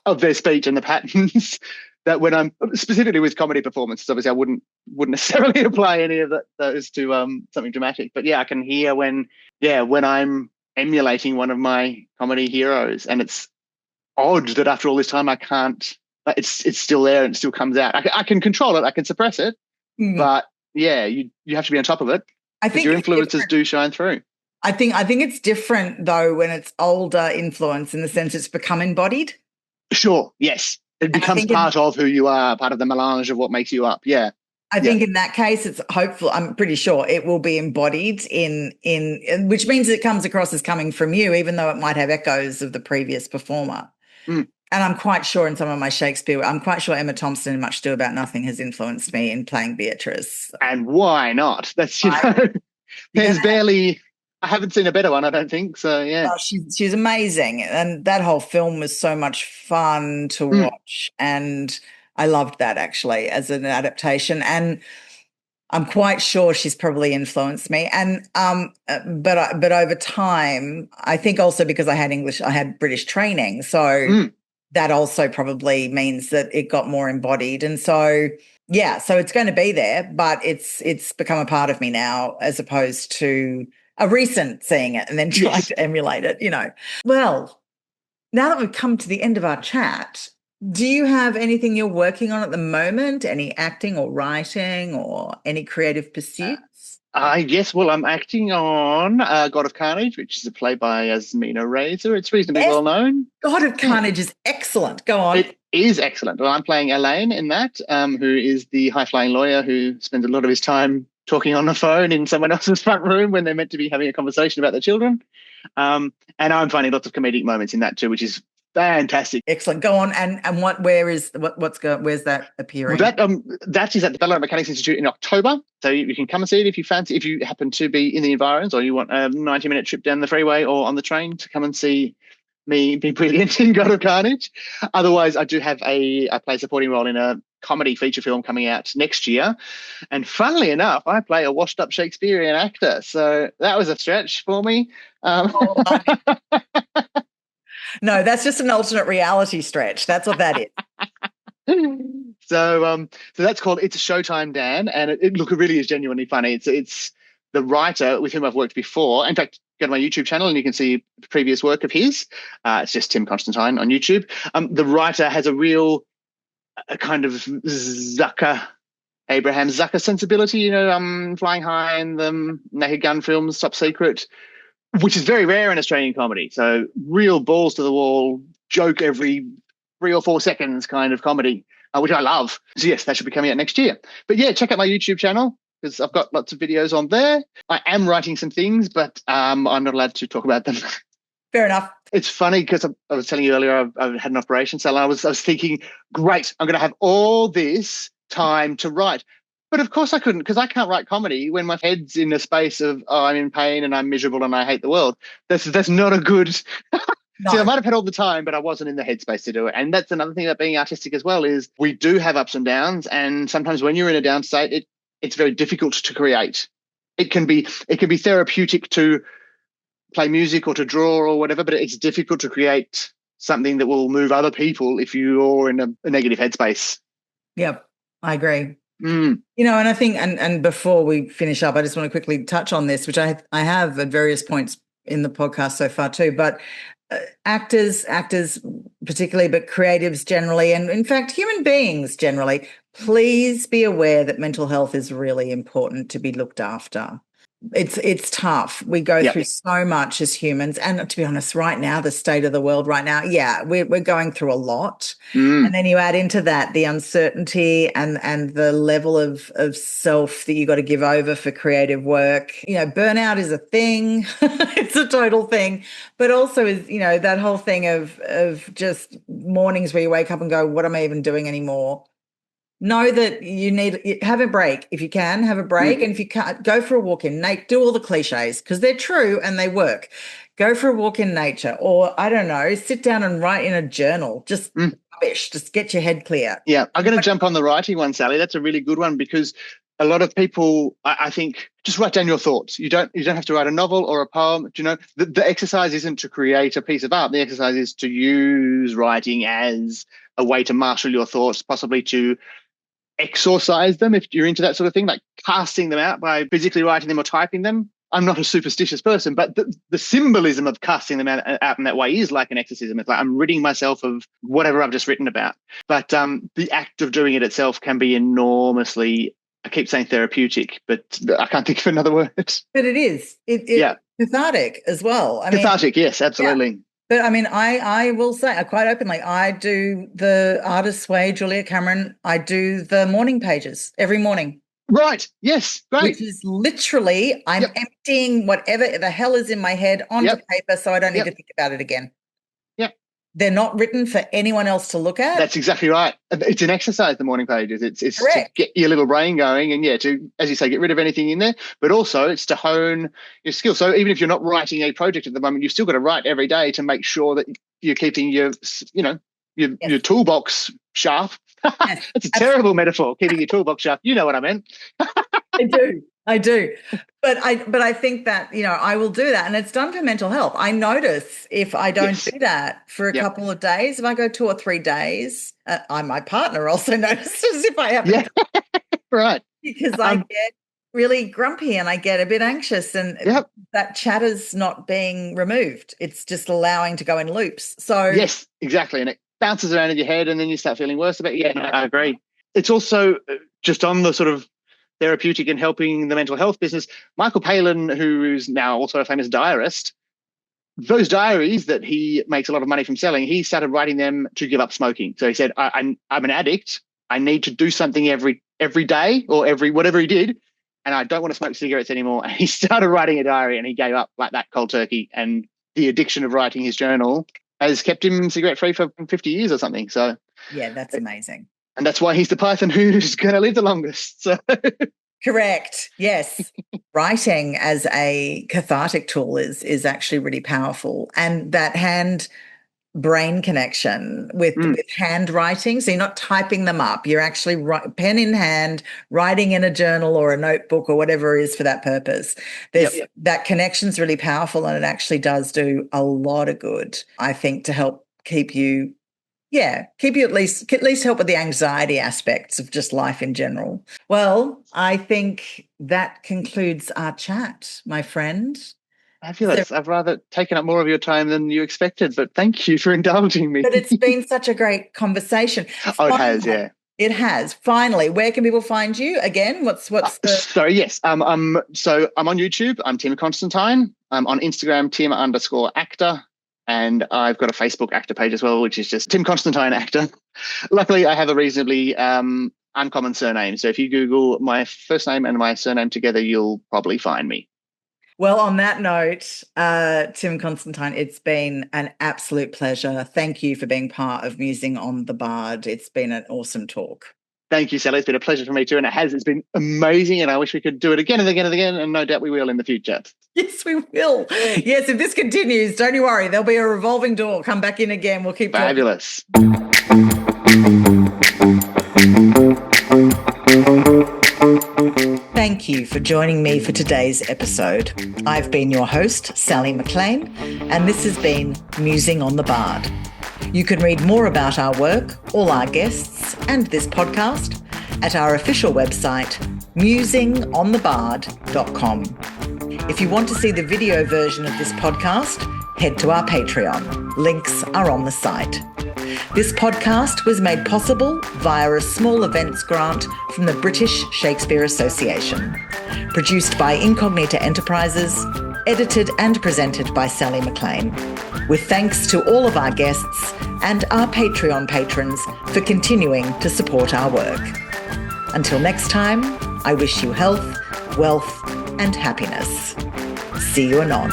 of their speech and the patterns that when I'm specifically with comedy performances, obviously I wouldn't necessarily apply any of those to something dramatic. But I can hear when I'm emulating one of my comedy heroes, and it's odd that after all this time I can't. It's still there and it still comes out. I can control it. I can suppress it, but you have to be on top of it. I think your influences do shine through. I think it's different though when it's older influence in the sense it's become embodied. Sure. Yes. It becomes part of who you are, part of the melange of what makes you up. Yeah. I think in that case, it's hopeful. I'm pretty sure it will be embodied in which means it comes across as coming from you, even though it might have echoes of the previous performer. And I'm quite sure in some of my Shakespeare, I'm quite sure Emma Thompson in Much Ado About Nothing has influenced me in playing Beatrice. And why not? That's, there's barely, I haven't seen a better one, I don't think. So, yeah. Oh, she's amazing. And that whole film was so much fun to watch. And I loved that actually as an adaptation. And I'm quite sure she's probably influenced me. And but over time, I think also because I had British training. So that also probably means that it got more embodied. And so, so it's going to be there, but it's become a part of me now as opposed to a recent seeing it and then trying to emulate it, Well, now that we've come to the end of our chat, do you have anything you're working on at the moment? Any acting or writing or any creative pursuits? Yes, well, I'm acting on God of Carnage, which is a play by Yasmina Razor. It's reasonably well known. God of Carnage is excellent. Go on. It is excellent. Well, I'm playing Elaine in that, who is the high-flying lawyer who spends a lot of his time talking on the phone in someone else's front room when they're meant to be having a conversation about their children. And I'm finding lots of comedic moments in that too, which is fantastic. Excellent. Go on. And where's that appearing? Well, that is at the Ballarat Mechanics Institute in October. So you can come and see it if you fancy, if you happen to be in the environs or you want a 90-minute trip down the freeway or on the train to come and see me be brilliant in God of Carnage. Otherwise, I do have I play a supporting role in a comedy feature film coming out next year. And funnily enough, I play a washed-up Shakespearean actor. So that was a stretch for me. No, that's just an alternate reality stretch. That's what that is. So that's called It's a Showtime, Dan, and it really is genuinely funny. It's the writer with whom I've worked before. In fact, go to my YouTube channel and you can see previous work of his. It's just Tim Constantine on YouTube. The writer has a kind of Abraham Zucker sensibility, Flying High and the Naked Gun films, Top Secret, which is very rare in Australian comedy. So real balls to the wall, joke every 3 or 4 seconds kind of comedy, which I love. So yes, that should be coming out next year. But yeah, check out my YouTube channel because I've got lots of videos on there. I am writing some things, but I'm not allowed to talk about them. Fair enough. It's funny because I was telling you earlier I've had an operation, so I was thinking, great, I'm going to have all this time to write. But of course I couldn't, because I can't write comedy when my head's in a space of, I'm in pain and I'm miserable and I hate the world. That's not a good... No. See, I might have had all the time, but I wasn't in the headspace to do it. And that's another thing about being artistic as well, is we do have ups and downs. And sometimes when you're in a down state, it's very difficult to create. It can be therapeutic to play music or to draw or whatever, but it's difficult to create something that will move other people if you're in a negative headspace. Yep, I agree. And I think, and before we finish up, I just want to quickly touch on this, which I have at various points in the podcast so far too, but actors particularly, but creatives generally, and in fact human beings generally, please be aware that mental health is really important to be looked after. It's tough. We go through so much as humans, and to be honest, right now, the state of the world right now, we're going through a lot. And then you add into that the uncertainty and the level of self that you got to give over for creative work. Burnout is a thing. It's a total thing. But also is, that whole thing of just mornings where you wake up and go, what am I even doing anymore? Know that have a break. If you can, have a break. And if you can't, go for a walk in nature. Do all the cliches because they're true and they work. Go for a walk in nature, or I don't know, sit down and write in a journal. Just rubbish. Just get your head clear. Yeah, I'm going to jump on the writing one, Sally. That's a really good one because a lot of people, I think, just write down your thoughts. You don't have to write a novel or a poem. The exercise isn't to create a piece of art. The exercise is to use writing as a way to marshal your thoughts, possibly to exorcise them if you're into that sort of thing, like casting them out by physically writing them or typing them. I'm not a superstitious person, but the symbolism of casting them out in that way is like an exorcism. It's like I'm ridding myself of whatever I've just written about. But the act of doing it itself can be enormously, I keep saying therapeutic, but I can't think of another word. But it is. It's cathartic as well. Cathartic, yes, absolutely. Yeah. But I will say quite openly, I do the Artist's Way, Julia Cameron. I do the morning pages every morning. Right. Yes. Great. Which is literally I'm emptying whatever the hell is in my head onto paper so I don't need to think about it again. Yep. They're not written for anyone else to look at. That's exactly right. It's an exercise, the morning pages. It's to get your little brain going and, to, as you say, get rid of anything in there. But also it's to hone your skills. So even if you're not writing a project at the moment, you've still got to write every day to make sure that you're keeping your toolbox sharp. It's a terrible metaphor, keeping your toolbox sharp. You know what I meant. I do. But I think that, I will do that. And it's done for mental health. I notice if I don't do that for a couple of days, if I go 2 or 3 days, my partner also notices if I haven't. Right. Because I get really grumpy and I get a bit anxious and that chatter's not being removed. It's just allowing to go in loops. So yes, exactly. And it bounces around in your head and then you start feeling worse about it. Yeah, no, I agree. It's also just on the sort of therapeutic and helping the mental health business. Michael Palin, who is now also a famous diarist, those diaries that he makes a lot of money from selling, he started writing them to give up smoking. So he said, I'm an addict. I need to do something every day or whatever he did. and I don't want to smoke cigarettes anymore. And he started writing a diary, and he gave up like that cold turkey. And the addiction of writing his journal has kept him cigarette-free for 50 years or something. So yeah, that's amazing. And that's why he's the python who's going to live the longest. So. Correct. Yes. Writing as a cathartic tool is actually really powerful. And that hand-brain connection with handwriting. So you're not typing them up. You're actually pen in hand, writing in a journal or a notebook or whatever it is for that purpose. That connection's really powerful, and it actually does do a lot of good, I think, to help keep you at least help with the anxiety aspects of just life in general. Well, I think that concludes our chat, my friend. Fabulous. I've rather taken up more of your time than you expected, but thank you for indulging me. But it's been such a great conversation. It has, yeah. It has. Finally, where can people find you again? What's the... Sorry, yes. I'm on YouTube. I'm Tim Constantine. I'm on Instagram, Tim_actor. And I've got a Facebook actor page as well, which is just Tim Constantine Actor. Luckily, I have a reasonably uncommon surname. So if you Google my first name and my surname together, you'll probably find me. Well, on that note, Tim Constantine, it's been an absolute pleasure. Thank you for being part of Musing on the Bard. It's been an awesome talk. Thank you, Sally. It's been a pleasure for me too, and it's been amazing, and I wish we could do it again and again and again, and no doubt we will in the future. Yes, we will. Yes, if this continues, don't you worry. There'll be a revolving door. Come back in again. We'll keep fabulous. Thank you for joining me for today's episode. I've been your host, Sally McLean, and this has been Musing on the Bard. You can read more about our work, all our guests, and this podcast at our official website, musingonthebard.com. If you want to see the video version of this podcast, head to our Patreon. Links are on the site. This podcast was made possible via a small events grant from the British Shakespeare Association. Produced by Incognita Enterprises, edited and presented by Sally McLean. With thanks to all of our guests and our Patreon patrons for continuing to support our work. Until next time, I wish you health, wealth, and happiness. See you anon.